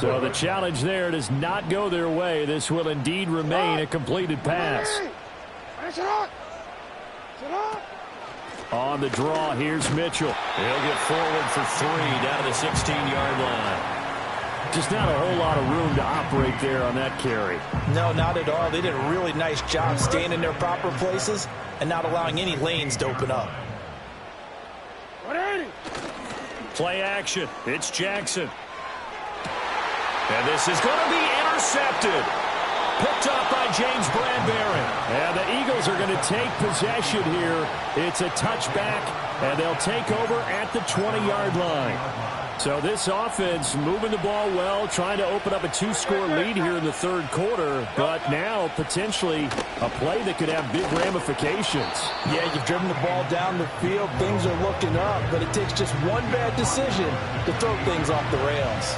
[SPEAKER 4] So the challenge there does not go their way. This will indeed remain a completed pass. On the draw, here's Mitchell.
[SPEAKER 1] He'll get forward for 3 down to the 16-yard line.
[SPEAKER 4] Just not a whole lot of room to operate there on that carry.
[SPEAKER 2] No, not at all. They did a really nice job staying in their proper places and not allowing any lanes to open up.
[SPEAKER 4] Play action. It's Jackson.
[SPEAKER 1] And this is going to be intercepted. Picked up by James Bradbury.
[SPEAKER 4] And the Eagles are going to take possession here. It's a touchback, and they'll take over at the 20-yard line. So this offense moving the ball well, trying to open up a 2-score lead here in the 3rd quarter, but now potentially a play that could have big ramifications.
[SPEAKER 2] Yeah, you've driven the ball down the field. Things are looking up, but it takes just one bad decision to throw things off the rails.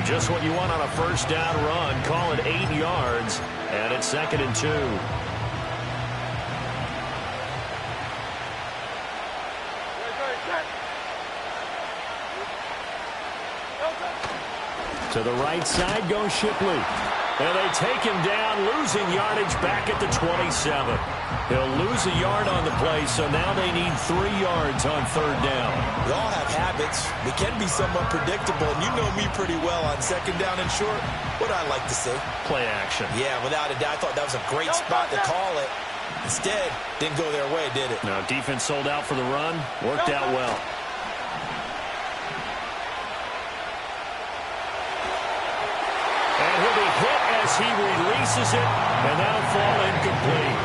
[SPEAKER 1] Just what you want on a 1st down run. Call it 8 yards, and it's 2nd and 2.
[SPEAKER 4] To the right side goes Shipley.
[SPEAKER 1] And they take him down, losing yardage back at the 27. He'll lose a yard on the play, so now they need 3 yards on 3rd down.
[SPEAKER 2] We all have habits. We can be somewhat predictable, and you know me pretty well on 2nd down and short. What I like to say?
[SPEAKER 1] Play action.
[SPEAKER 2] Yeah, without a doubt. I thought that was a great spot to call it. Instead, didn't go their way, did it?
[SPEAKER 1] No, defense sold out for the run. Worked out well. And he'll be hit as he releases it, and that'll fall incomplete.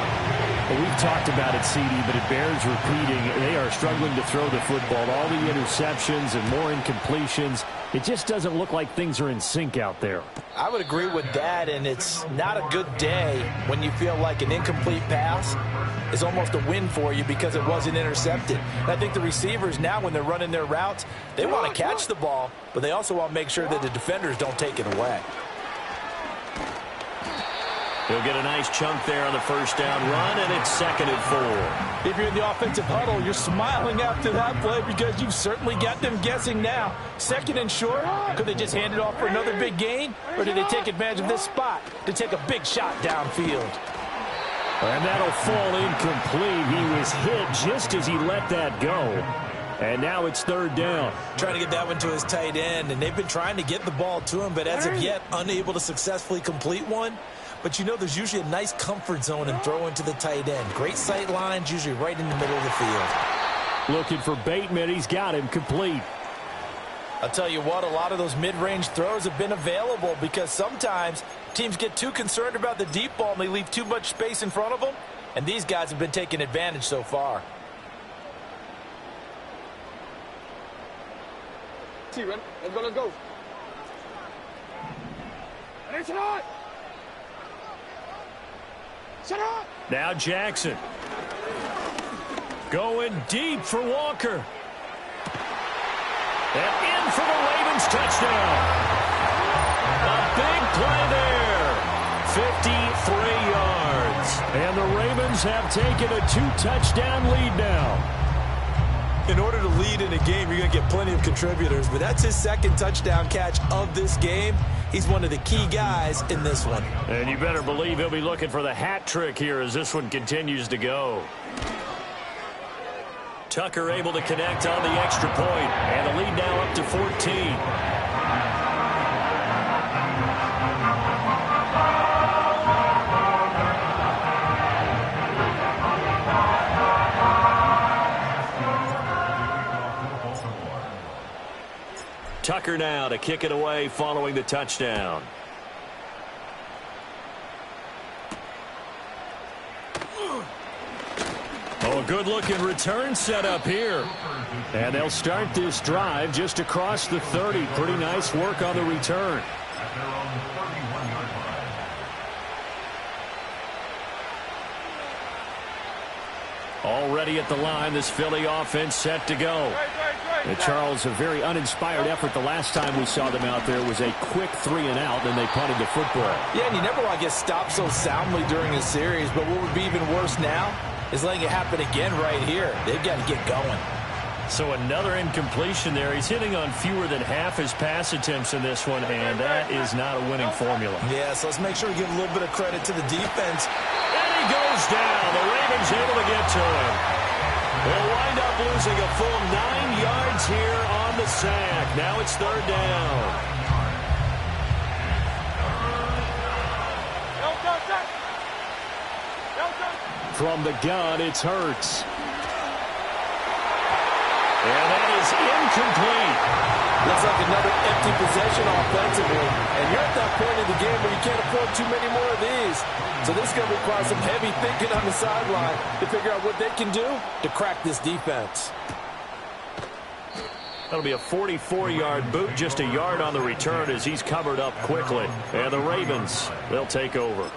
[SPEAKER 4] Well, we've talked about it, CD, but it bears repeating. They are struggling to throw the football. All the interceptions and more incompletions. It just doesn't look like things are in sync out there.
[SPEAKER 2] I would agree with that, and it's not a good day when you feel like an incomplete pass is almost a win for you because it wasn't intercepted. And I think the receivers now, when they're running their routes, they want to catch the ball, but they also want to make sure that the defenders don't take it away.
[SPEAKER 1] He'll get a nice chunk there on the 1st down run, and it's 2nd and 4.
[SPEAKER 2] If you're in the offensive huddle, you're smiling after that play because you've certainly got them guessing now. 2nd and short, could they just hand it off for another big gain? Or did they take advantage of this spot to take a big shot downfield?
[SPEAKER 4] And that'll fall incomplete. He was hit just as he let that go. And now it's 3rd down.
[SPEAKER 2] Trying to get that one to his tight end, and they've been trying to get the ball to him, but as of yet, unable to successfully complete one. But you know there's usually a nice comfort zone in throwing to the tight end. Great sight lines, usually right in the middle of the field.
[SPEAKER 4] Looking for Bateman. He's got him complete.
[SPEAKER 2] I'll tell you what, a lot of those mid-range throws have been available because sometimes teams get too concerned about the deep ball and they leave too much space in front of them. And these guys have been taking advantage so far.
[SPEAKER 5] Let's go.
[SPEAKER 4] Now Jackson. Going deep for Walker.
[SPEAKER 1] And in for the Ravens touchdown. A big play there. 53 yards.
[SPEAKER 4] And the Ravens have taken a 2-touchdown lead now.
[SPEAKER 2] In order to lead in a game, you're going to get plenty of contributors, but that's his 2nd touchdown catch of this game. He's one of the key guys in this one.
[SPEAKER 1] And you better believe he'll be looking for the hat trick here as this one continues to go. Tucker able to connect on the extra point, and the lead now up to 14. Tucker now to kick it away following the touchdown.
[SPEAKER 4] Oh, a good-looking return set up here. And they'll start this drive just across the 30. Pretty nice work on the return.
[SPEAKER 6] At their own 31-yard
[SPEAKER 1] Already at the line, this Philly offense set to go.
[SPEAKER 4] And Charles, a very uninspired effort the last time we saw them out there was a quick 3-and-out, and they punted the football.
[SPEAKER 2] Yeah, and you never want to get stopped so soundly during a series, but what would be even worse now is letting it happen again right here. They've got to get going.
[SPEAKER 1] So another incompletion there. He's hitting on fewer than half his pass attempts in this one, and that is not a winning formula.
[SPEAKER 2] Yeah, so let's make sure we give a little bit of credit to the defense.
[SPEAKER 1] And he goes down. The Ravens able to get to him. They'll wind up losing a full 9 yards here on the sack. Now it's 3rd down.
[SPEAKER 4] From the gun, it's Hurts.
[SPEAKER 1] And that is incomplete.
[SPEAKER 2] Looks like another empty possession offensively. And you're at that point in the game where you can't afford too many more of these. So this is going to require some heavy thinking on the sideline to figure out what they can do to crack this defense.
[SPEAKER 1] That'll be a 44-yard boot, just a yard on the return as he's covered up quickly. And the Ravens, they'll take over.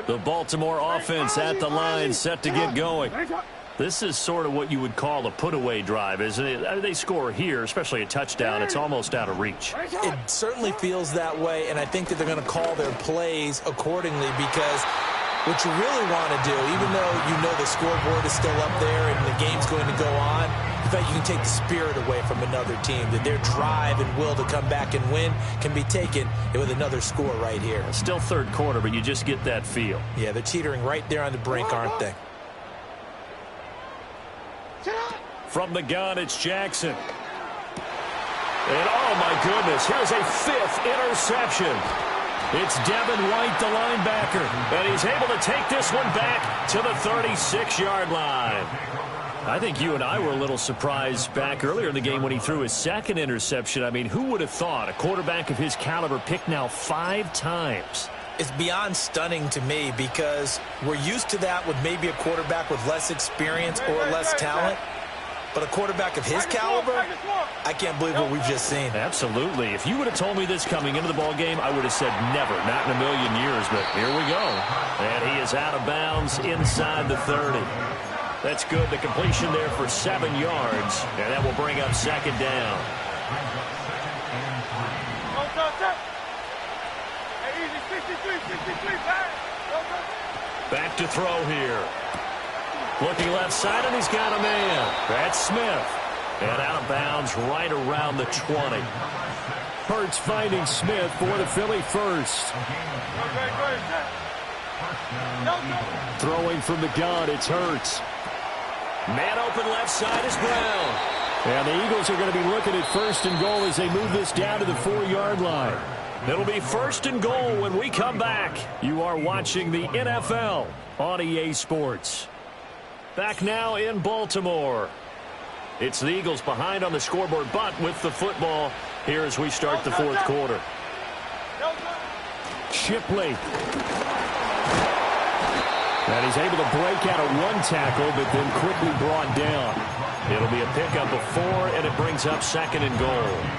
[SPEAKER 1] The Baltimore offense at the line, set to get going. This is sort of what you would call a put-away drive, isn't it? They score here, especially a touchdown. It's almost out of reach.
[SPEAKER 2] It certainly feels that way, and I think that they're going to call their plays accordingly because what you really want to do, even though you know the scoreboard is still up there and the game's going to go on, in fact, you can take the spirit away from another team, that their drive and will to come back and win can be taken with another score right here.
[SPEAKER 1] Still 3rd quarter, but you just get that feel.
[SPEAKER 2] Yeah, they're teetering right there on the brink, aren't they?
[SPEAKER 1] From the gun, it's Jackson. And oh my goodness, here's a 5th interception. It's Devin White, the linebacker, and he's able to take this one back to the 36-yard line. I think you and I were a little surprised back earlier in the game when he threw his 2nd interception. I mean, who would have thought a quarterback of his caliber picked now 5 times?
[SPEAKER 2] It's beyond stunning to me because we're used to that with maybe a quarterback with less experience or less talent. But a quarterback of his caliber, I can't believe what we've just seen.
[SPEAKER 1] Absolutely. If you would have told me this coming into the ball game, I would have said never, not in a million years. But here we go. And he is out of bounds inside the 30. That's good. The completion there for 7 yards. And that will bring up 2nd down. Back to throw here. Looking left side, and he's got a man. That's Smith. And out of bounds right around the 20.
[SPEAKER 4] Hurts finding Smith for the Philly first. Throwing from the gun, it's Hurts.
[SPEAKER 1] Man open left side is Brown.
[SPEAKER 4] And the Eagles are going to be looking at 1st and goal as they move this down to the 4-yard line.
[SPEAKER 1] It'll be 1st and goal when we come back. You are watching the NFL on EA Sports. Back now in Baltimore. It's the Eagles behind on the scoreboard, but with the football here as we start the 4th quarter.
[SPEAKER 4] Shipley. And he's able to break out of 1 tackle, but then quickly brought down.
[SPEAKER 1] It'll be a pickup of 4, and it brings up 2nd and goal.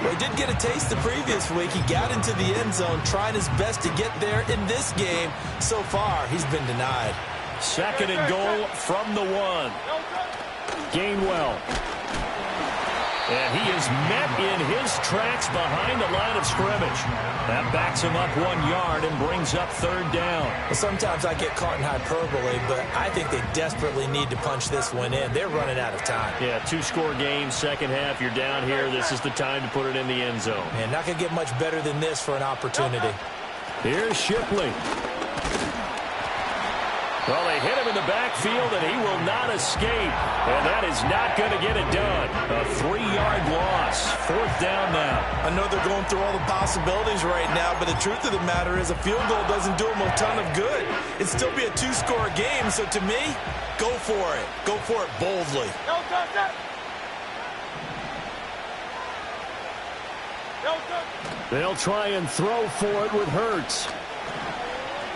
[SPEAKER 2] Well, he did get a taste the previous week. He got into the end zone, trying his best to get there in this game. So far, he's been denied.
[SPEAKER 1] 2nd and goal from the 1.
[SPEAKER 4] Gainwell.
[SPEAKER 1] And he is met in his tracks behind the line of scrimmage. That backs him up 1 yard and brings up 3rd down.
[SPEAKER 2] Well, sometimes I get caught in hyperbole, but I think they desperately need to punch this one in. They're running out of time.
[SPEAKER 1] Yeah, 2-score game, 2nd half. You're down here. This is the time to put it in the end zone.
[SPEAKER 2] And not going to get much better than this for an opportunity.
[SPEAKER 4] Here's Shipley.
[SPEAKER 1] Well, they hit him in the backfield, and he will not escape. And that is not going to get it done. A 3-yard loss. 4th down now.
[SPEAKER 2] I know they're going through all the possibilities right now, but the truth of the matter is a field goal doesn't do them a ton of good. It'd still be a 2-score game, so to me, go for it. Go for it boldly.
[SPEAKER 4] They'll try and throw for it with Hurts.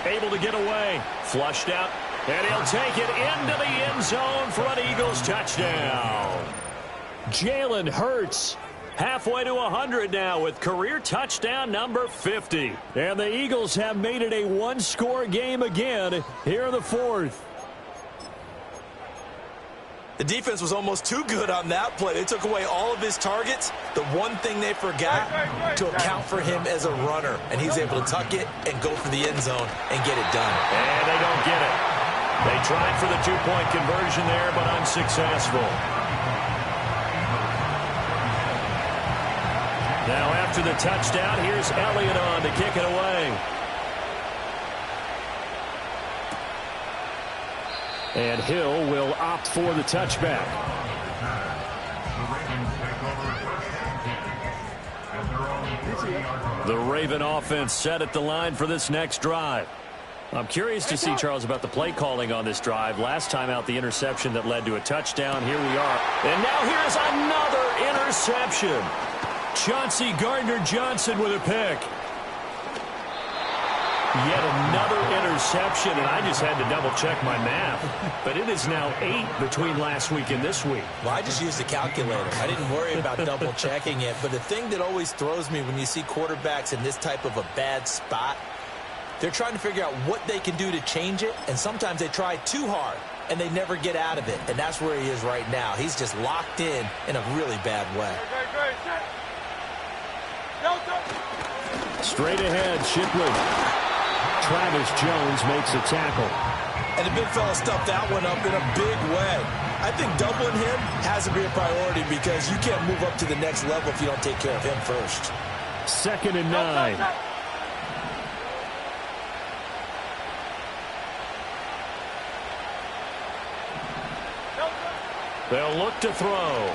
[SPEAKER 1] Able to get away. Flushed out. And he'll take it into the end zone for an Eagles touchdown.
[SPEAKER 4] Jalen Hurts
[SPEAKER 1] Halfway to 100 now with career touchdown number 50.
[SPEAKER 4] And the Eagles have made it a one-score game again here in the fourth.
[SPEAKER 3] The defense was almost too good on that play. They took away all of his targets. The one thing they forgot, to account for him as a runner. And he's able to tuck it and go for the end zone and get it done.
[SPEAKER 1] And they don't get it. They tried for the two-point conversion there, but unsuccessful. Now after the touchdown, here's Elliott on to kick it away. And Hill will opt for the touchback. The Raven offense set at the line for this next drive. I'm curious to see, Charles, about the play calling on this drive. Last time out, the interception that led to a touchdown. Here we are. And now here's another interception. Chauncey Gardner-Johnson with a pick. Yet another interception, and I just had to double-check my math. But it is now 8 between last week and this week.
[SPEAKER 2] Well, I just used a calculator. I didn't worry about double-checking it. But the thing that always throws me when you see quarterbacks in this type of a bad spot, they're trying to figure out what they can do to change it, and sometimes they try too hard, and they never get out of it. And that's where he is right now. He's just locked in a really bad way.
[SPEAKER 4] Straight ahead, Shipley. Travis Jones makes a tackle.
[SPEAKER 2] And the big fella stuffed that one up in a big way. I think doubling him has to be a priority because you can't move up to the next level if you don't take care of him first.
[SPEAKER 4] 2nd and 9.
[SPEAKER 1] They'll look to throw.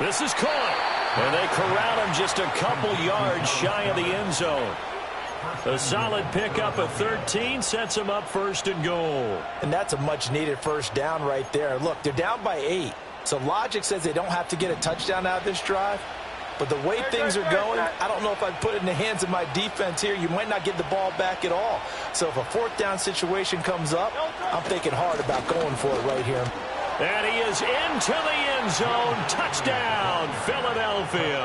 [SPEAKER 1] This is caught. And they corral him just a couple yards shy of the end zone. A solid pickup of 13 sets them up 1st and goal.
[SPEAKER 2] And that's a much-needed first down right there. Look, they're down by 8. So logic says they don't have to get a touchdown out of this drive. But the way things are going, I don't know if I'd put it in the hands of my defense here. You might not get the ball back at all. So if a 4th down situation comes up, I'm thinking hard about going for it right here.
[SPEAKER 1] And he is into the end zone. Touchdown, Philadelphia.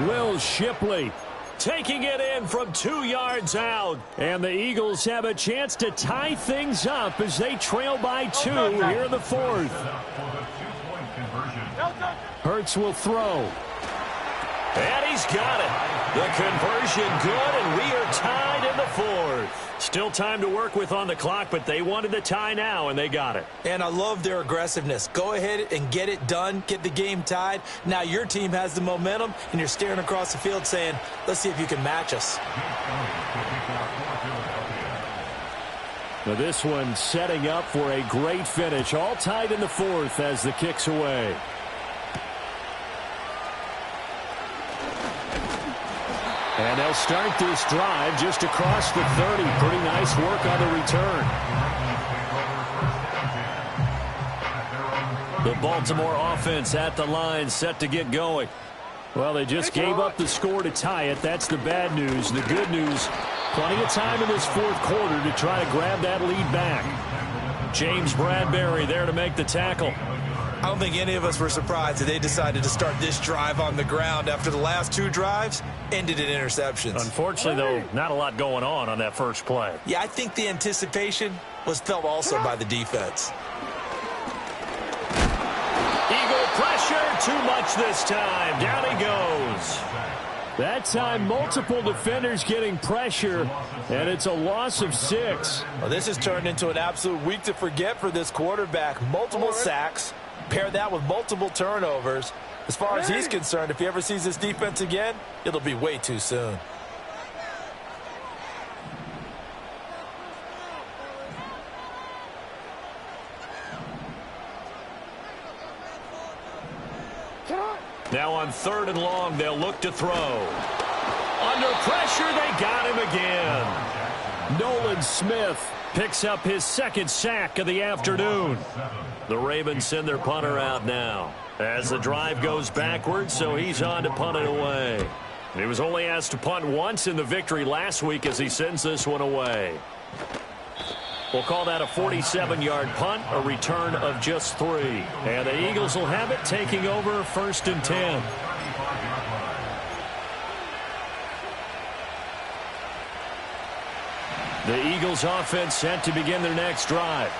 [SPEAKER 4] Will Shipley
[SPEAKER 1] taking it in from 2 yards out.
[SPEAKER 4] And the Eagles have a chance to tie things up as they trail by 2 here in the 4th. Hurts will throw.
[SPEAKER 1] And he's got it. The conversion good, and we are tied in the 4th. Still time to work with on the clock, but they wanted the tie now, and they got it.
[SPEAKER 2] And I love their aggressiveness. Go ahead and get it done. Get the game tied. Now your team has the momentum, and you're staring across the field saying, let's see if you can match us.
[SPEAKER 4] Now this one setting up for a great finish. All tied in the 4th as the kick's away. And they'll start this drive just across the 30. Pretty nice work on the return.
[SPEAKER 1] The Baltimore offense at the line, set to get going.
[SPEAKER 4] Well, they just gave up the score to tie it. That's the bad news. The good news, plenty of time in this 4th quarter to try to grab that lead back.
[SPEAKER 1] James Bradbury there to make the tackle.
[SPEAKER 3] I don't think any of us were surprised that they decided to start this drive on the ground after the last 2 drives ended in interceptions.
[SPEAKER 1] Unfortunately, though, not a lot going on that first play.
[SPEAKER 2] Yeah, I think the anticipation was felt also by the defense.
[SPEAKER 1] Eagle pressure, too much this time. Down he goes.
[SPEAKER 4] That time, multiple defenders getting pressure, and it's a loss of 6.
[SPEAKER 2] Well, this has turned into an absolute week to forget for this quarterback. Multiple sacks. Pair that with multiple turnovers. As far as he's concerned, if he ever sees this defense again, it'll be way too soon.
[SPEAKER 1] Now on 3rd and long, they'll look to throw. Under pressure, they got him again.
[SPEAKER 4] Nolan Smith picks up his 2nd sack of the afternoon.
[SPEAKER 1] The Ravens send their punter out now as the drive goes backwards, so he's on to punt it away. He was only asked to punt once in the victory last week as he sends this one away. We'll call that a 47-yard punt, a return of just 3. And the Eagles will have it, taking over 1st and 10. The Eagles offense set to begin their next drive.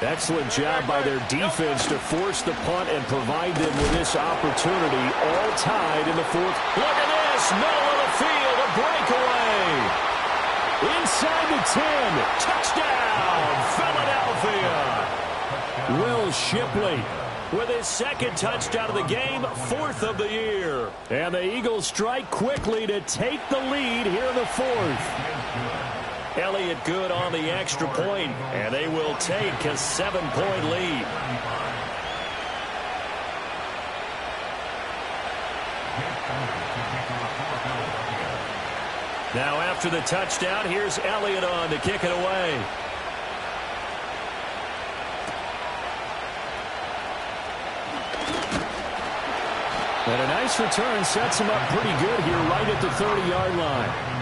[SPEAKER 1] Excellent job by their defense to force the punt and provide them with this opportunity, all tied in the 4th. Look at this, middle of the field, a breakaway. Inside the 10, touchdown, Philadelphia. Will Shipley with his 2nd touchdown of the game, 4th of the year. And the Eagles strike quickly to take the lead here in the 4th. Elliott Good on the extra point, and they will take a 7-point lead. Now after the touchdown, here's Elliott on to kick it away. And a nice return sets him up pretty good here right at the 30-yard line.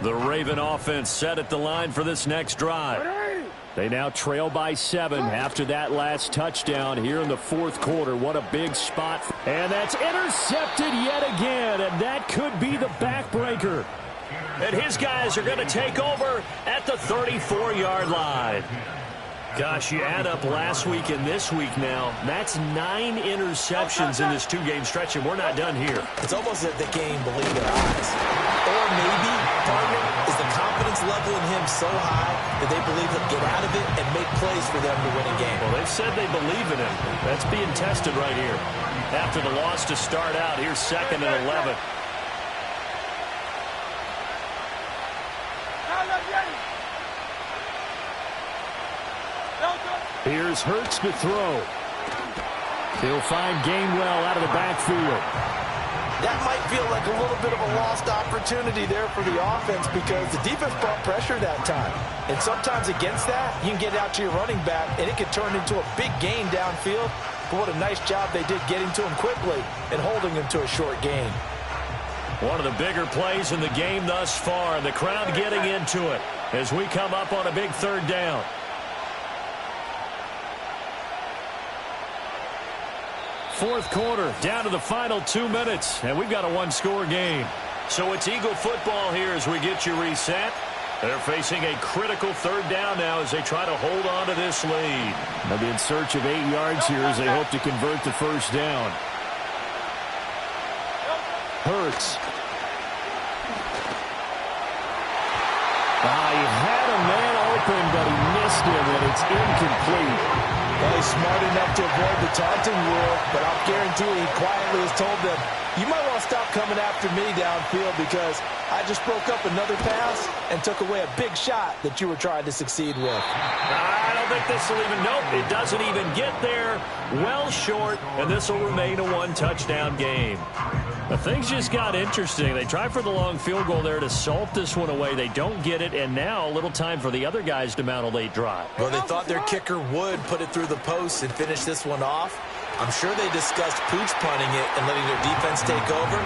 [SPEAKER 1] The Raven offense set at the line for this next drive. They now trail by 7 after that last touchdown here in the 4th quarter. What a big spot. And that's intercepted yet again, and that could be the backbreaker. And his guys are going to take over at the 34-yard line. Gosh, you add up last week and this week now, that's 9 interceptions in this 2-game stretch, and we're not done here.
[SPEAKER 2] It's almost as if the game believe their eyes. Or maybe, partner, is the confidence level in him so high that they believe he'll get out of it and make plays for them to win a game.
[SPEAKER 1] Well, they've said they believe in him. That's being tested right here. After the loss to start out, here's 2nd and 11.
[SPEAKER 4] Here's Hurts to throw. He'll find Gainwell out of the backfield.
[SPEAKER 2] That might feel like a little bit of a lost opportunity there for the offense because the defense brought pressure that time. And sometimes against that, you can get out to your running back, and it can turn into a big gain downfield. But what a nice job they did getting to him quickly and holding him to a short gain.
[SPEAKER 1] One of the bigger plays in the game thus far, and the crowd getting into it as we come up on a big 3rd down. Fourth quarter, down to the final 2 minutes, and we've got a 1-score game. So it's Eagle football here as we get you reset. They're facing a critical 3rd down now as they try to hold on to this lead.
[SPEAKER 4] They'll be in search of 8 yards here as they hope to convert the 1st down. Hurts. He had a man open, but he missed him, and it's incomplete.
[SPEAKER 2] Well, he's smart enough to avoid the taunting rule, but I'll guarantee he quietly has told them, you might want to stop coming after me downfield because I just broke up another pass and took away a big shot that you were trying to succeed with.
[SPEAKER 1] I don't think this will even, nope, it doesn't even get there. Well short, and this will remain a 1-touchdown game. But things just got interesting. They tried for the long field goal there to salt this one away. They don't get it, and now a little time for the other guys to mount a late drive.
[SPEAKER 2] Well, they thought their kicker would put it through the post and finish this one off. I'm sure they discussed pooch punting it and letting their defense take over.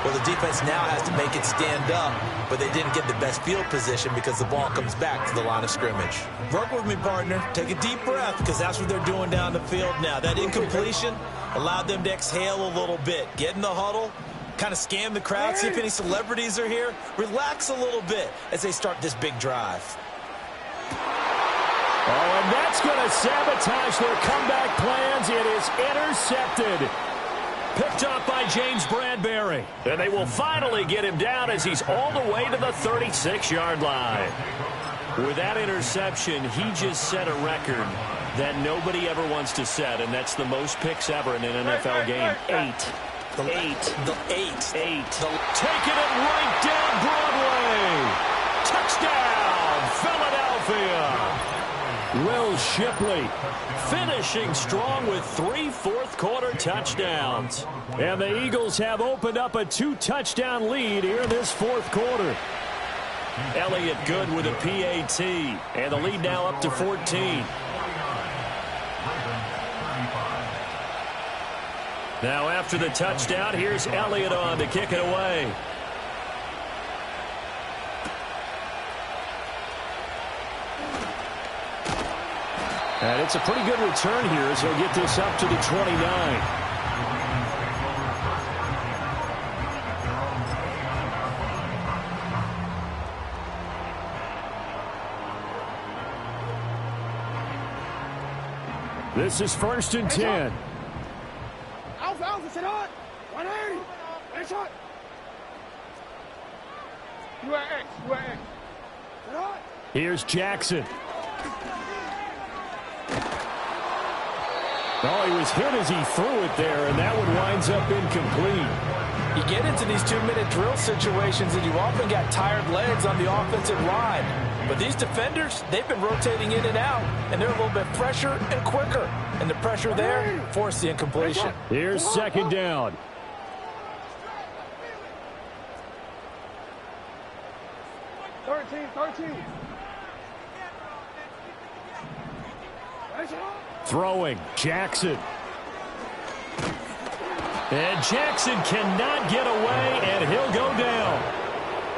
[SPEAKER 2] Well, the defense now has to make it stand up, but they didn't get the best field position because the ball comes back to the line of scrimmage. Work with me, partner. Take a deep breath because that's what they're doing down the field now. That incompletion allowed them to exhale a little bit. Get in the huddle, kind of scan the crowd, see if any celebrities are here. Relax a little bit as they start this big drive.
[SPEAKER 4] Oh, and that's going to sabotage their comeback plans. It is intercepted.
[SPEAKER 1] Picked up by James Bradbury. And they will finally get him down as he's all the way to the 36-yard line. With that interception, he just set a record that nobody ever wants to set, and that's the most picks ever in an NFL game. 8. Taking it right down Broadway. Touchdown, Philadelphia. Will Shipley finishing strong with 3 fourth-quarter touchdowns. And the Eagles have opened up a 2-touchdown lead here in this 4th quarter. Elliott Good with a PAT, and the lead now up to 14. Now after the touchdown, here's Elliott on to kick it away. And it's a pretty good return here as he'll get this up to the 29. This is 1st and 10.
[SPEAKER 5] Alpha, sit on. 180. Nice shot. You are X. Sit on.
[SPEAKER 4] Here's Jackson. Oh, he was hit as he threw it there, and that one winds up incomplete.
[SPEAKER 2] You get into these 2-minute drill situations, and you often got tired legs on the offensive line. But these defenders, they've been rotating in and out, and they're a little bit fresher and quicker. And the pressure there forced the incompletion.
[SPEAKER 4] Here's 2nd down. Throwing, Jackson. And Jackson cannot get away, and he'll go down.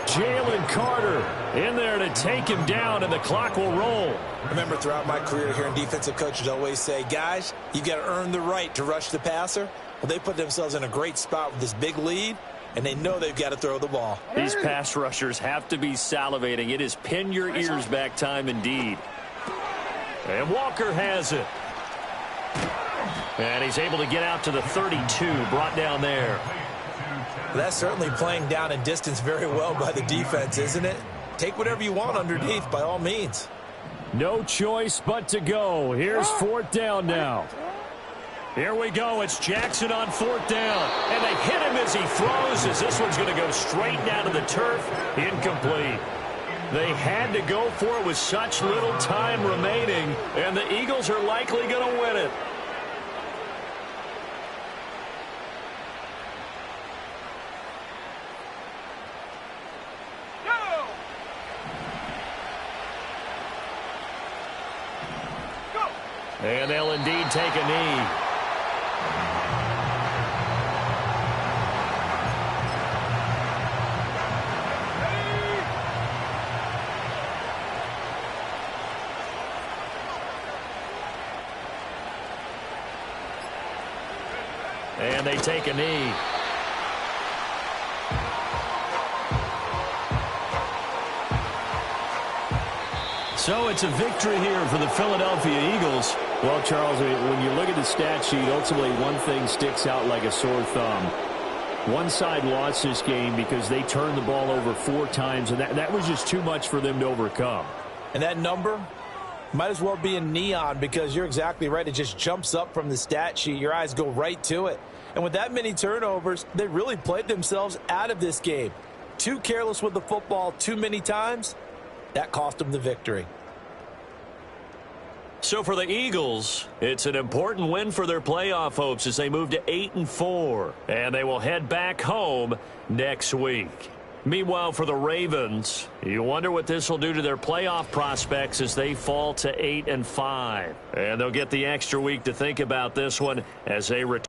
[SPEAKER 4] Jalen Carter in there to take him down, and the clock will roll.
[SPEAKER 2] I remember throughout my career hearing defensive coaches always say, guys, you got to earn the right to rush the passer. Well, they put themselves in a great spot with this big lead, and they know they've got to throw the ball.
[SPEAKER 1] These pass rushers have to be salivating. It is pin your ears back time indeed. And Walker has it. And he's able to get out to the 32, brought down there.
[SPEAKER 2] That's certainly playing down and distance very well by the defense, isn't it? Take whatever you want underneath by all means.
[SPEAKER 4] No choice but to go. Here's 4th down now. Here we go. It's Jackson on 4th down. And they hit him as he throws, as this one's going to go straight down to the turf. Incomplete. They had to go for it with such little time remaining, and the Eagles are likely going to win it. And they'll indeed take a knee. And they take a knee. So it's a victory here for the Philadelphia Eagles. Well, Charles, when you look at the stat sheet, ultimately one thing sticks out like a sore thumb. One side lost this game because they turned the ball over 4 times, and that was just too much for them to overcome.
[SPEAKER 2] And that number might as well be in neon, because you're exactly right. It just jumps up from the stat sheet. Your eyes go right to it. And with that many turnovers, they really played themselves out of this game. Too careless with the football too many times. That cost them the victory.
[SPEAKER 1] So for the Eagles, it's an important win for their playoff hopes as they move to 8-4. And they will head back home next week. Meanwhile, for the Ravens, you wonder what this will do to their playoff prospects as they fall to 8-5. And they'll get the extra week to think about this one as they return.